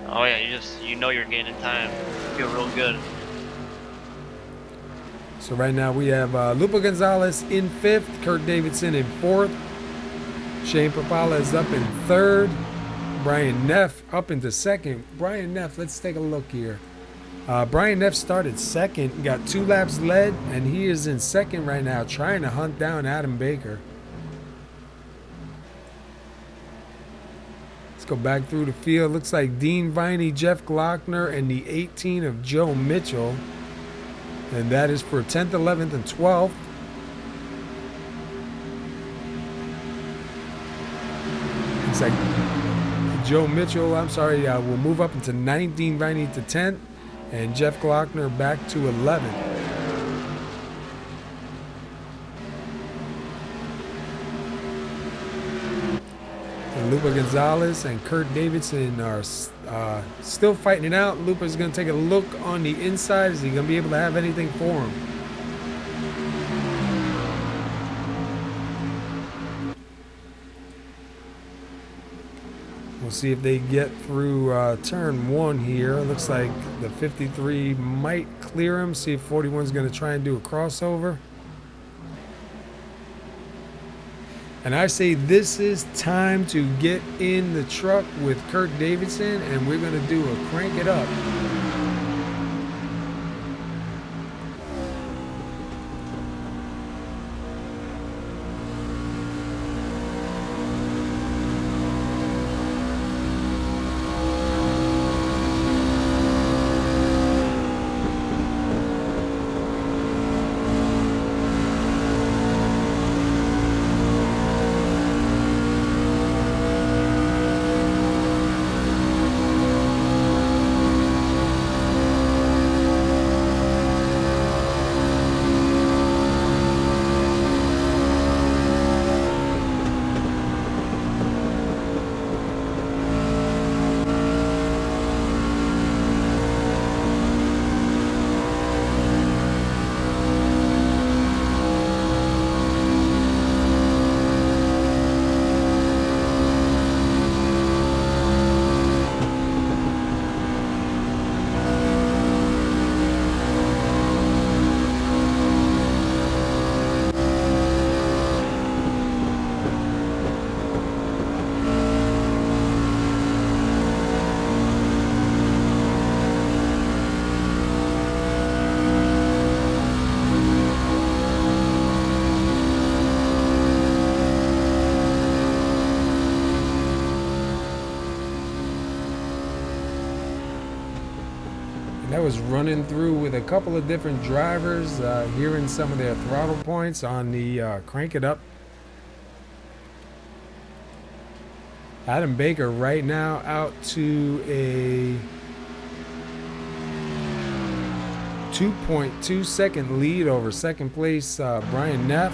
Oh yeah, you know you're gaining time. You feel real good. So right now we have Luper Gonzalez in 5th, Kurt Davidson in 4th, Shane Papala is up in 3rd, Brian Neff up into 2nd. Brian Neff, let's take a look here. Brian Neff started 2nd, got 2 laps led, and he is in 2nd right now, trying to hunt down Adam Baker. Let's go back through the field. Looks like Dean Viney, Jeff Glockner, and the 18 of Joe Mitchell. And that is for 10th, 11th, and 12th. Looks like Joe Mitchell, will move up into 9th, Dean Viney to 10th, and Jeff Glockner back to 11th. And Luper Gonzalez and Kurt Davidson are still fighting it out. Luper's going to take a look on the inside. Is he going to be able to have anything for him? We'll see if they get through turn 1 here. Looks like the 53 might clear him. See if 41's going to try and do a crossover. And I say this is time to get in the truck with Kurt Davidson, and we're going to do a crank it up. was running through with a couple of different drivers, hearing some of their throttle points on the crank it up. Adam Baker right now out to a 2.2 second lead over second place Brian Neff.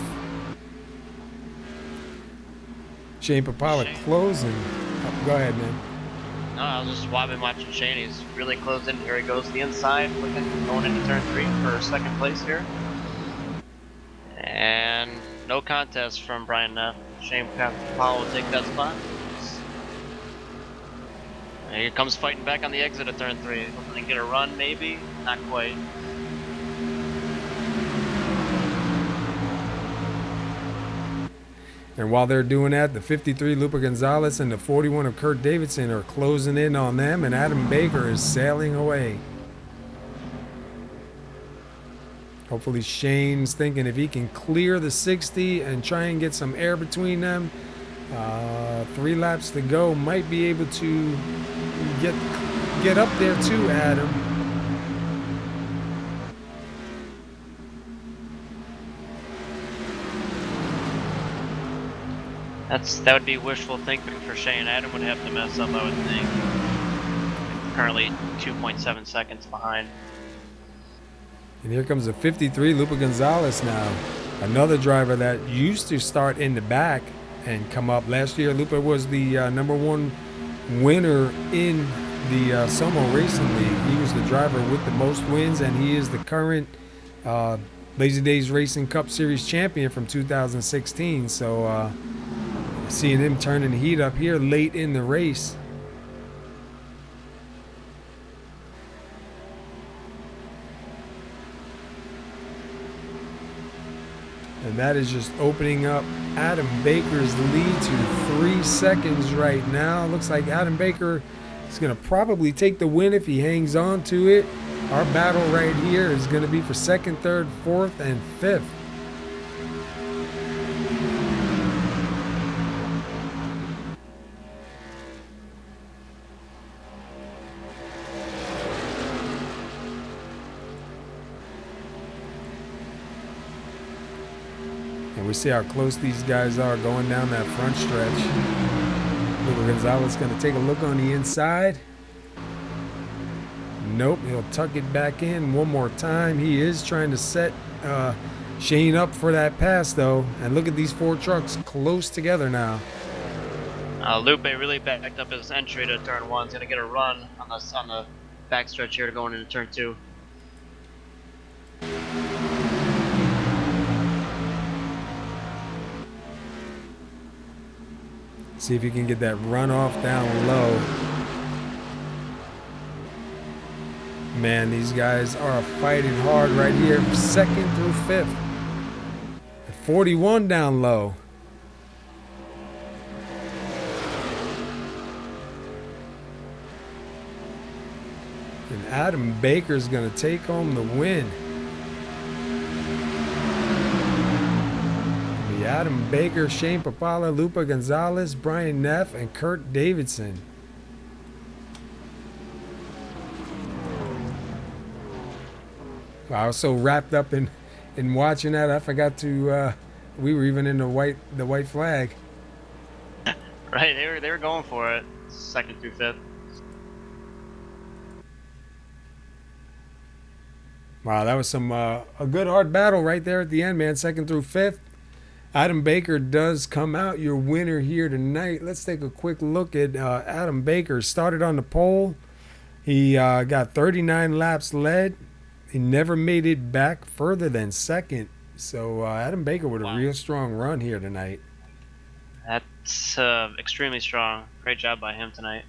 Shane Papala closing. Oh, go ahead, man. No, I was just watching Shane. He's really close in. Here he goes to the inside, going into turn 3 for second place here. And no contest from Brian Neff. Shane Papala will take that spot. And here comes fighting back on the exit of turn 3. Hoping to get a run, maybe. Not quite. And while they're doing that, the 53 Lupa Gonzalez and the 41 of Kurt Davidson are closing in on them, and Adam Baker is sailing away. Hopefully Shane's thinking if he can clear the 60 and try and get some air between them, 3 laps to go, might be able to get up there too, Adam. That would be wishful thinking for Shane. Adam would have to mess up, I would think. Currently 2.7 seconds behind. And here comes a 53 Lupa Gonzalez now. Another driver that used to start in the back and come up. Last year, Lupa was the #1 winner in the SoMo Racing League. He was the driver with the most wins, and he is the current Lazy Days Racing Cup Series champion from 2016. So seeing him turning the heat up here late in the race. And that is just opening up Adam Baker's lead to 3 seconds right now. Looks like Adam Baker is going to probably take the win if he hangs on to it. Our battle right here is going to be for 2nd, 3rd, 4th, and 5th. And we see how close these guys are going down that front stretch. Lupa Gonzalez going to take a look on the inside. Nope, he'll tuck it back in one more time. He is trying to set Shane up for that pass, though. And look at these 4 trucks close together now. Lupe really backed up his entry to turn 1. He's going to get a run on the backstretch here going into turn 2. See if you can get that runoff down low. Man, these guys are fighting hard right here, 2nd through 5th. 41 down low. And Adam Baker's going to take home the win. Adam Baker, Shane Papala, Lupa Gonzalez, Brian Neff, and Kurt Davidson. I was so wrapped up in watching that, I forgot to. We were even in the white flag. Right, they were going for it. 2nd through 5th. Wow, that was some a good hard battle right there at the end, man. 2nd through 5th. Adam Baker does come out your winner here tonight. Let's take a quick look at Adam Baker. Started on the pole. He got 39 laps led. He never made it back further than 2nd. So Adam Baker with a real strong run here tonight. That's extremely strong. Great job by him tonight.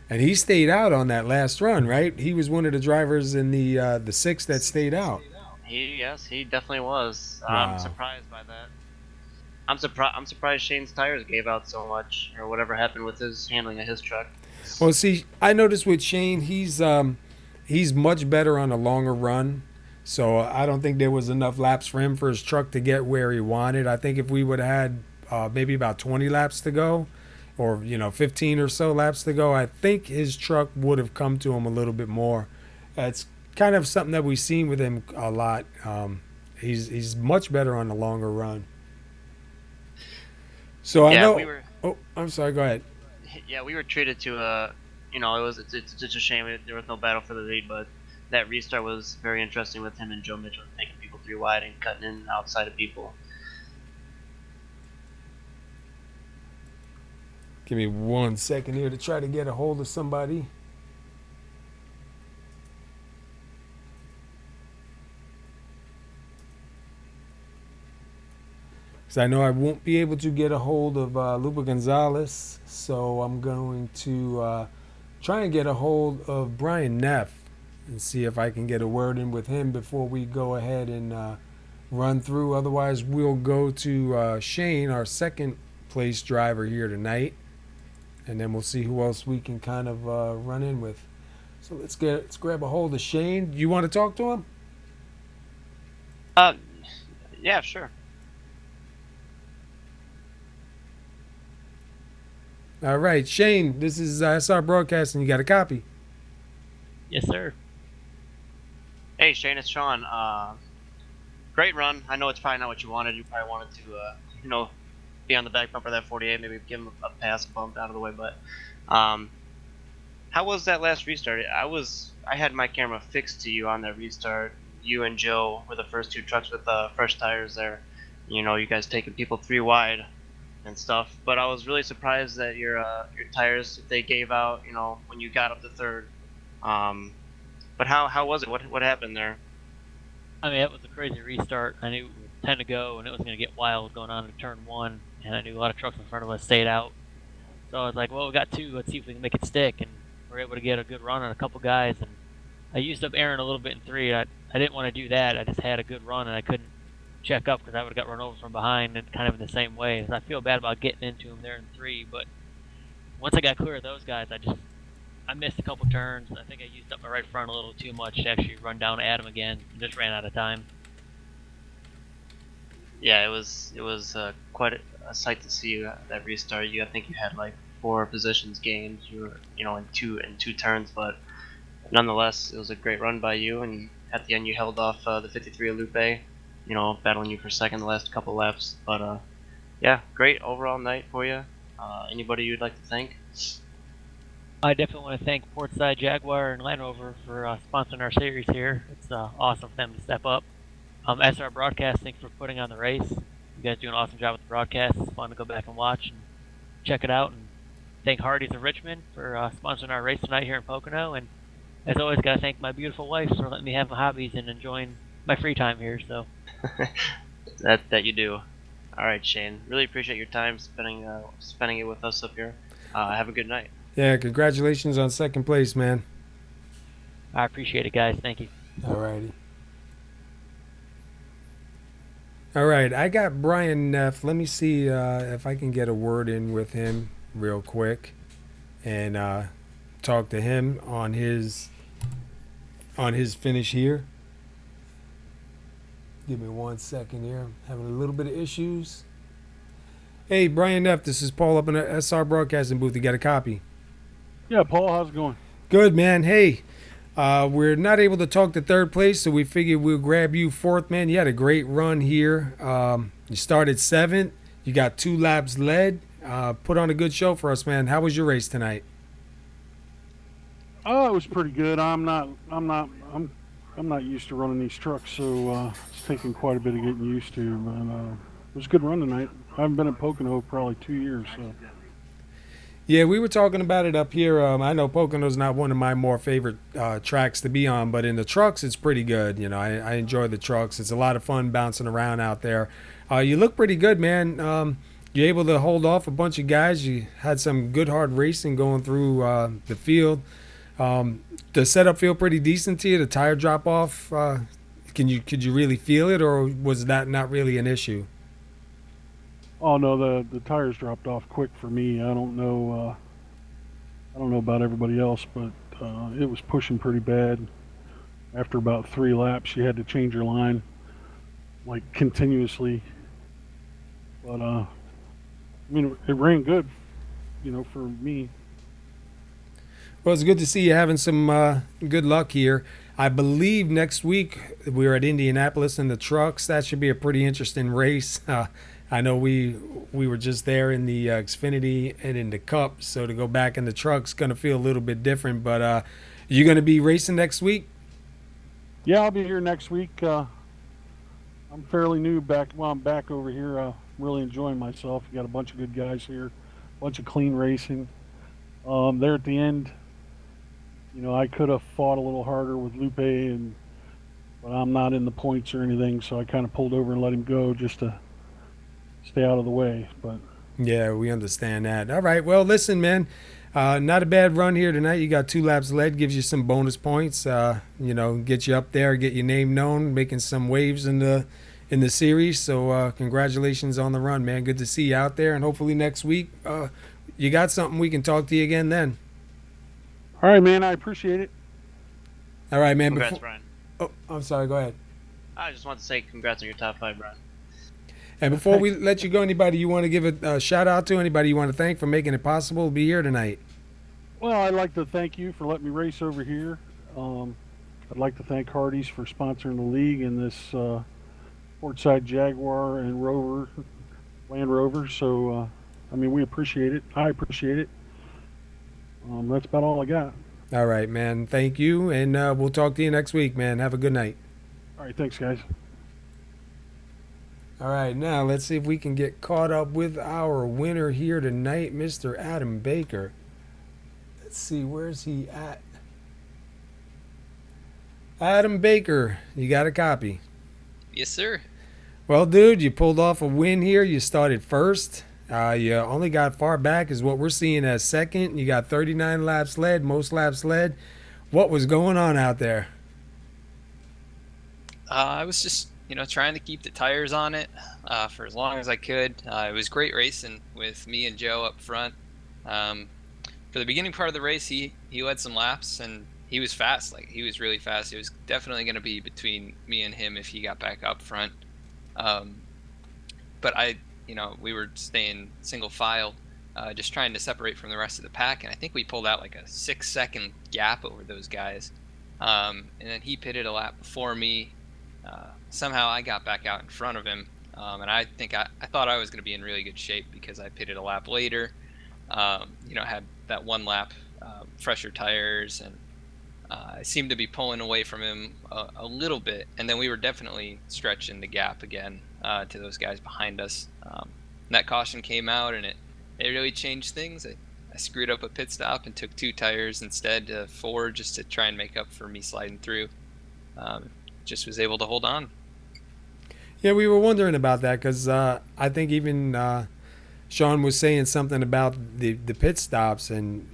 And he stayed out on that last run, right? He was one of the drivers in the 6 that stayed out. Yes, he definitely was. Wow. I'm surprised by that. I'm surprised Shane's tires gave out so much, or whatever happened with his handling of his truck. Well, see, I noticed with Shane, he's much better on a longer run. So I don't think there was enough laps for him for his truck to get where he wanted. I think if we would have had maybe about 20 laps to go, or 15 or so laps to go, I think his truck would have come to him a little bit more. It's kind of something that we've seen with him a lot. He's much better on the longer run. So I Yeah, know. we were. Oh, I'm sorry. Go ahead. Yeah, we were treated to it's just a shame there was no battle for the lead, but that restart was very interesting with him and Joe Mitchell taking people 3 wide and cutting in and outside of people. Give me 1 second here to try to get a hold of somebody. Because I know I won't be able to get a hold of Lupa Gonzalez, so I'm going to try and get a hold of Brian Neff and see if I can get a word in with him before we go ahead and run through. Otherwise, we'll go to Shane, our second place driver here tonight, and then we'll see who else we can kind of run in with. So let's grab a hold of Shane. You want to talk to him? Yeah, sure. All right, Shane, this is SR Broadcasting. You got a copy? Yes, sir. Hey, Shane, it's Sean. Great run. I know it's probably not what you wanted. You probably wanted to, be on the back bumper of that 48, maybe give him a pass bump out of the way. But how was that last restart? I had my camera fixed to you on that restart. You and Joe were the first 2 trucks with fresh tires there. You guys taking people 3 wide and stuff. But I was really surprised that your tires, they gave out, when you got up to 3rd. But how was it? What happened there? I mean, it was a crazy restart. I knew it was 10 to go, and it was going to get wild going on in turn 1. And I knew a lot of trucks in front of us stayed out. So I was like, well, we got 2. Let's see if we can make it stick. And we were able to get a good run on a couple guys. And I used up Aaron a little bit in 3. I didn't want to do that. I just had a good run, and I couldn't check up because I would have got run over from behind and kind of in the same way. So I feel bad about getting into him there in 3. But once I got clear of those guys, I missed a couple turns. I think I used up my right front a little too much to actually run down at him again and just ran out of time. Yeah, it was quite a sight to see that restart. I think you had like 4 positions gained. You were in two turns, but nonetheless, it was a great run by you. And at the end, you held off the 53 Lupe, battling you for second the last couple laps. But yeah, great overall night for you. Anybody you'd like to thank? I definitely want to thank Portside Jaguar and Land Rover for sponsoring our series here. It's awesome for them to step up. SR Broadcast, thanks for putting on the race. You guys do an awesome job with the broadcast. It's fun to go back and watch and check it out. And thank Hardee's of Richmond for sponsoring our race tonight here in Pocono. And as always, got to thank my beautiful wife for letting me have my hobbies and enjoying my free time here. So that you do. All right, Shane. Really appreciate your time spending it with us up here. Have a good night. Yeah, congratulations on second place, man. I appreciate it, guys. Thank you. All righty. All right, I got Brian Neff. Let me see if I can get a word in with him real quick and talk to him on his finish here. Give me 1 second here. I'm having a little bit of issues. Hey, Brian Neff, this is Paul up in the SR Broadcasting booth. You got a copy? Yeah, Paul, how's it going? Good, man. Hey, we're not able to talk to third place, so we figured we'll grab you 4th, man. You had a great run here. You started 7th. You got 2 laps led. Put on a good show for us, man. How was your race tonight? Oh, it was pretty good. I'm not used to running these trucks, so it's taken quite a bit of getting used to. But it was a good run tonight. I haven't been at Pocono probably 2 years, so. Yeah, we were talking about it up here. I know Pocono's not one of my more favorite tracks to be on, but in the trucks, it's pretty good. I enjoy the trucks. It's a lot of fun bouncing around out there. You look pretty good, man. You're able to hold off a bunch of guys. You had some good hard racing going through the field. The setup feel pretty decent to you? The tire drop off, could you really feel it, or was that not really an issue? Oh no, the tires dropped off quick for me. I don't know about everybody else, but it was pushing pretty bad. After about 3 laps, you had to change your line like continuously. But I mean, it ran good, for me. Well, it's good to see you having some good luck here. I believe next week we're at Indianapolis in the trucks. That should be a pretty interesting race. I know we were just there in the Xfinity and in the Cup, so to go back in the trucks going to feel a little bit different. But you going to be racing next week? Yeah, I'll be here next week. I'm fairly new back. Well, I'm back over here. Really enjoying myself. You got a bunch of good guys here, a bunch of clean racing. There at the end, I could have fought a little harder with Lupe, but I'm not in the points or anything, so I kind of pulled over and let him go just to stay out of the way. But yeah, we understand that. All right. Well, listen, man. Not a bad run here tonight. You got 2 laps led, gives you some bonus points. Get you up there, get your name known, making some waves in the series. So congratulations on the run, man. Good to see you out there, and hopefully next week you got something we can talk to you again then. all right, man. I appreciate it. All right, man. Congrats, Brian. Oh, I'm sorry. Go ahead. I just want to say congrats on your top 5, Brian. And before we let you go, anybody you want to give a shout out to? Anybody you want to thank for making it possible to be here tonight? Well, I'd like to thank you for letting me race over here. I'd like to thank Hardee's for sponsoring the league and this Portside Jaguar and Rover, Land Rover. So, we appreciate it. I appreciate it. That's about all I got. All right, man. Thank you, and we'll talk to you next week, man. Have a good night. All right, thanks, guys. All right, now let's see if we can get caught up with our winner here tonight, Mr. Adam Baker. Let's see, where's he at? Adam Baker, you got a copy? Yes, sir. Well, dude, you pulled off a win here. You started first. You only got far back is what we're seeing as second. You got 39 laps led, most laps led. What was going on out there? I was just, trying to keep the tires on it for as long as I could. It was great racing with me and Joe up front. For the beginning part of the race, he led some laps, and he was fast. Like, he was really fast. It was definitely going to be between me and him if he got back up front. But we were staying single file, just trying to separate from the rest of the pack, and I think we pulled out like a 6-second gap over those guys. And then he pitted a lap before me. Somehow I got back out in front of him, and I think I thought I was going to be in really good shape because I pitted a lap later. Had that 1 lap, fresher tires, and I seemed to be pulling away from him a little bit, and then we were definitely stretching the gap again to those guys behind us. And that caution came out, and it really changed things. I screwed up a pit stop and took 2 tires instead of 4 just to try and make up for me sliding through. Just was able to hold on. Yeah, we were wondering about that because I think even Sean was saying something about the pit stops and,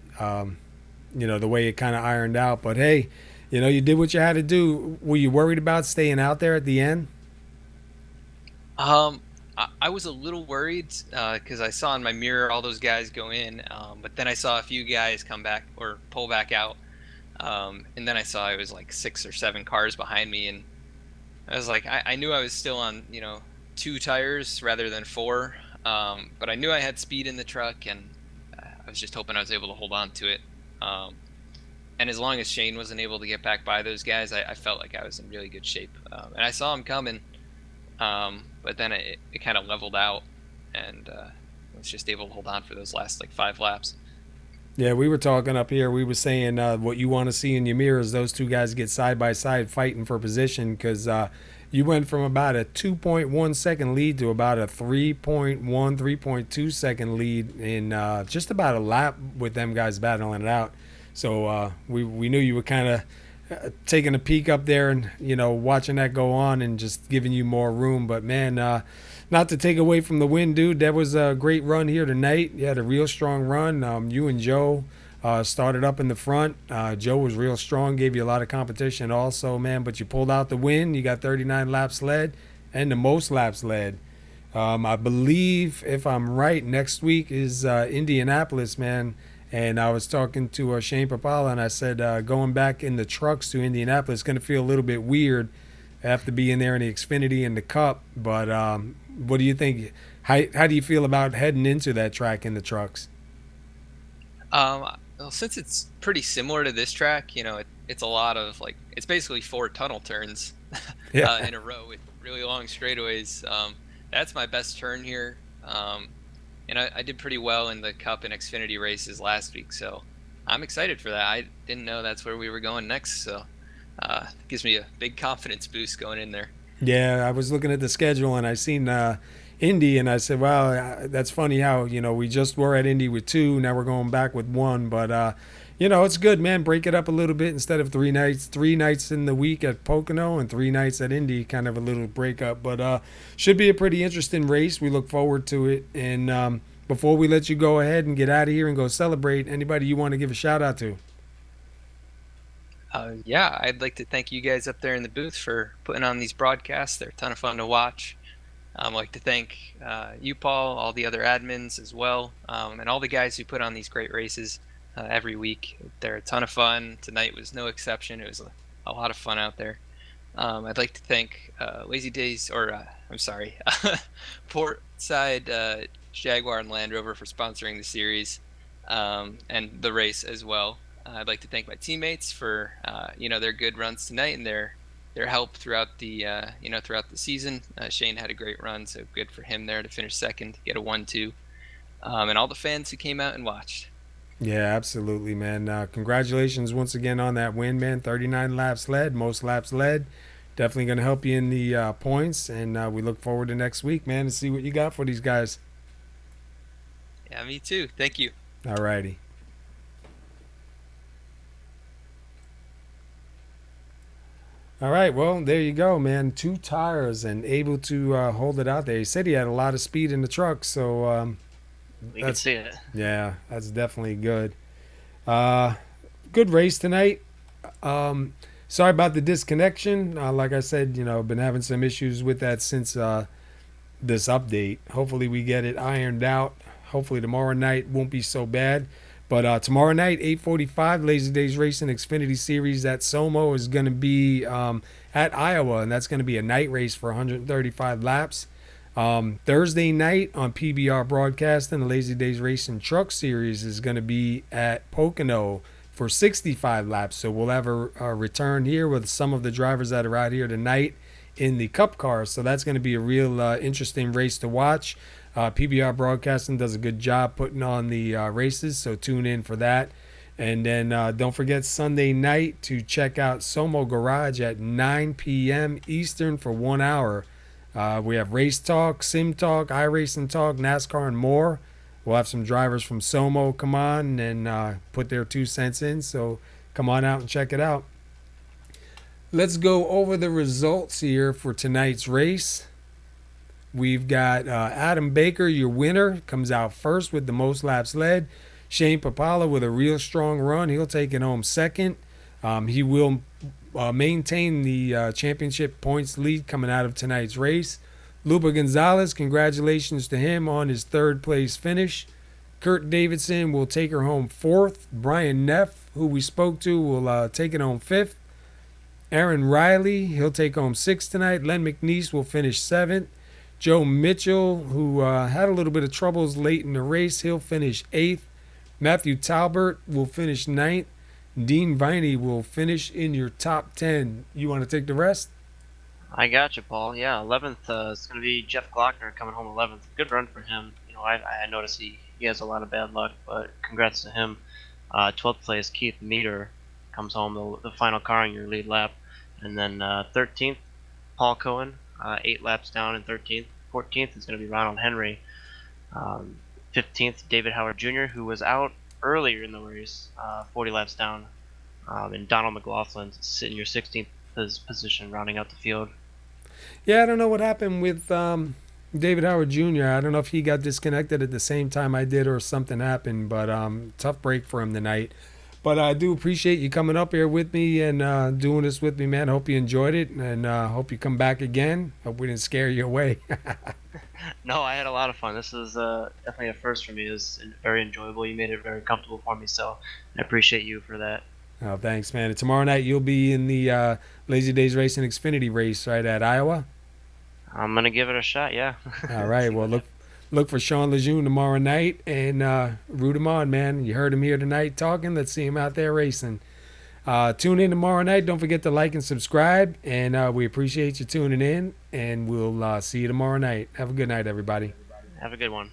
the way it kind of ironed out. But, hey, you did what you had to do. Were you worried about staying out there at the end? I was a little worried because I saw in my mirror all those guys go in, but then I saw a few guys come back or pull back out. And then I saw it was like 6 or 7 cars behind me, and I was like, I knew I was still on, 2 tires rather than 4, but I knew I had speed in the truck, and I was just hoping I was able to hold on to it. And as long as Shane wasn't able to get back by those guys, I felt like I was in really good shape. And I saw him coming, but then it kind of leveled out, and I was just able to hold on for those last 5 laps. Yeah, we were talking up here. We were saying what you want to see in your mirror is those 2 guys get side by side fighting for position because you went from about a 2.1 second lead to about a 3.1, 3.2 second lead in just about a lap with them guys battling it out. So we knew you were kind of taking a peek up there and, watching that go on and just giving you more room. But, man, not to take away from the win, dude, that was a great run here tonight. You had a real strong run. You and Joe started up in the front. Joe was real strong, gave you a lot of competition also, man. But you pulled out the win. You got 39 laps led and the most laps led. I believe, if I'm right, next week is Indianapolis, man. And I was talking to Shane Papala, and I said going back in the trucks to Indianapolis is going to feel a little bit weird after being there in the Xfinity and the Cup. But what do you think? How do you feel about heading into that track in the trucks? Well, Well, since it's pretty similar to this track, it's a lot of it's basically 4 tunnel turns Yeah. in a row with really long straightaways. That's my best turn here. And I did pretty well in the Cup and Xfinity races last week, so I'm excited for that. I didn't know that's where we were going next, so it gives me a big confidence boost going in there. Yeah, I was looking at the schedule and I seen Indy, and I said, "Wow, that's funny how we just were at Indy with 2, now we're going back with 1." But it's good, man. Break it up a little bit instead of 3 nights. 3 nights in the week at Pocono and 3 nights at Indy, kind of a little breakup. But should be a pretty interesting race. We look forward to it. And before we let you go ahead and get out of here and go celebrate, anybody you want to give a shout out to? Yeah, I'd like to thank you guys up there in the booth for putting on these broadcasts. They're a ton of fun to watch. I'd like to thank you, Paul, all the other admins as well, and all the guys who put on these great races every week. They're a ton of fun. Tonight was no exception. It was a lot of fun out there. I'd like to thank Lazy Days, I'm sorry, Portside Jaguar and Land Rover for sponsoring the series and the race as well. I'd like to thank my teammates for their good runs tonight and their help throughout the throughout the season. Shane had a great run, so good for him there to finish second, get a 1-2, and all the fans who came out and watched. Yeah, absolutely, man. Congratulations once again on that win, man. 39 laps led, most laps led. Definitely going to help you in the points, and we look forward to next week, man, to see what you got for these guys. Yeah, me too. Thank you. All righty. All right, well, there you go, man. 2 tires and able to hold it out there. He said he had a lot of speed in the truck, so We can see it. yeah, that's definitely good. Good race tonight. Sorry about the disconnection. Like I said, I've been having some issues with that since this update. Hopefully we get it ironed out. Hopefully tomorrow night won't be so bad. But tomorrow night, 8:45, Lazy Days Racing Xfinity Series at SoMo is going to be at Iowa, and that's going to be a night race for 135 laps. Thursday night on PBR Broadcasting, the Lazy Days Racing Truck Series is going to be at Pocono for 65 laps. So we'll have a return here with some of the drivers that are out here tonight in the Cup cars. So that's going to be a real interesting race to watch. PBR Broadcasting does a good job putting on the races, so tune in for that. And then don't forget Sunday night to check out SoMo Garage at 9 p.m. Eastern for 1 hour. We have race talk, sim talk, iRacing talk, NASCAR, and more. We'll have some drivers from SoMo come on and put their 2 cents in, so come on out and check it out. Let's go over the results here for tonight's race. We've got Adam Baker, your winner, comes out first with the most laps led. Shane Papala with a real strong run. He'll take it home second. He will maintain the championship points lead coming out of tonight's race. Luba Gonzalez, congratulations to him on his 3rd place finish. Kurt Davidson will take her home 4th. Brian Neff, who we spoke to, will take it home 5th. Aaron Riley, he'll take home 6th tonight. Len McNeese will finish 7th. Joe Mitchell, who had a little bit of troubles late in the race, he'll finish 8th. Matthew Talbert will finish 9th. Dean Viney will finish in your top 10. You want to take the rest? I got you, Paul. Yeah, 11th is going to be Jeff Glockner coming home 11th. Good run for him. I noticed he has a lot of bad luck, but congrats to him. 12th place, Keith Meter comes home, the final car in your lead lap. And then 13th, Paul Cohen, 8 laps down in 13th. 14th is going to be Ronald Henry. 15th, David Howard Jr., who was out earlier in the race, 40 laps down. And Donald McLaughlin sitting your 16th position, rounding out the field. Yeah, I don't know what happened with David Howard Jr. I don't know if he got disconnected at the same time I did or something happened, but tough break for him tonight. But I do appreciate you coming up here with me and doing this with me, man. Hope you enjoyed it, and hope you come back again. Hope we didn't scare you away. No, I had a lot of fun. This is definitely a first for me. It was very enjoyable. You made it very comfortable for me, so I appreciate you for that. Oh, thanks, man. And tomorrow night you'll be in the Lazy Days Racing Xfinity race right at Iowa. I'm gonna give it a shot. Yeah. All right. Well, look for Sean Lejeune tomorrow night and root him on, man. You heard him here tonight talking. Let's see him out there racing. Tune in tomorrow night. Don't forget to like and subscribe. And we appreciate you tuning in. And we'll see you tomorrow night. Have a good night, everybody. Have a good one.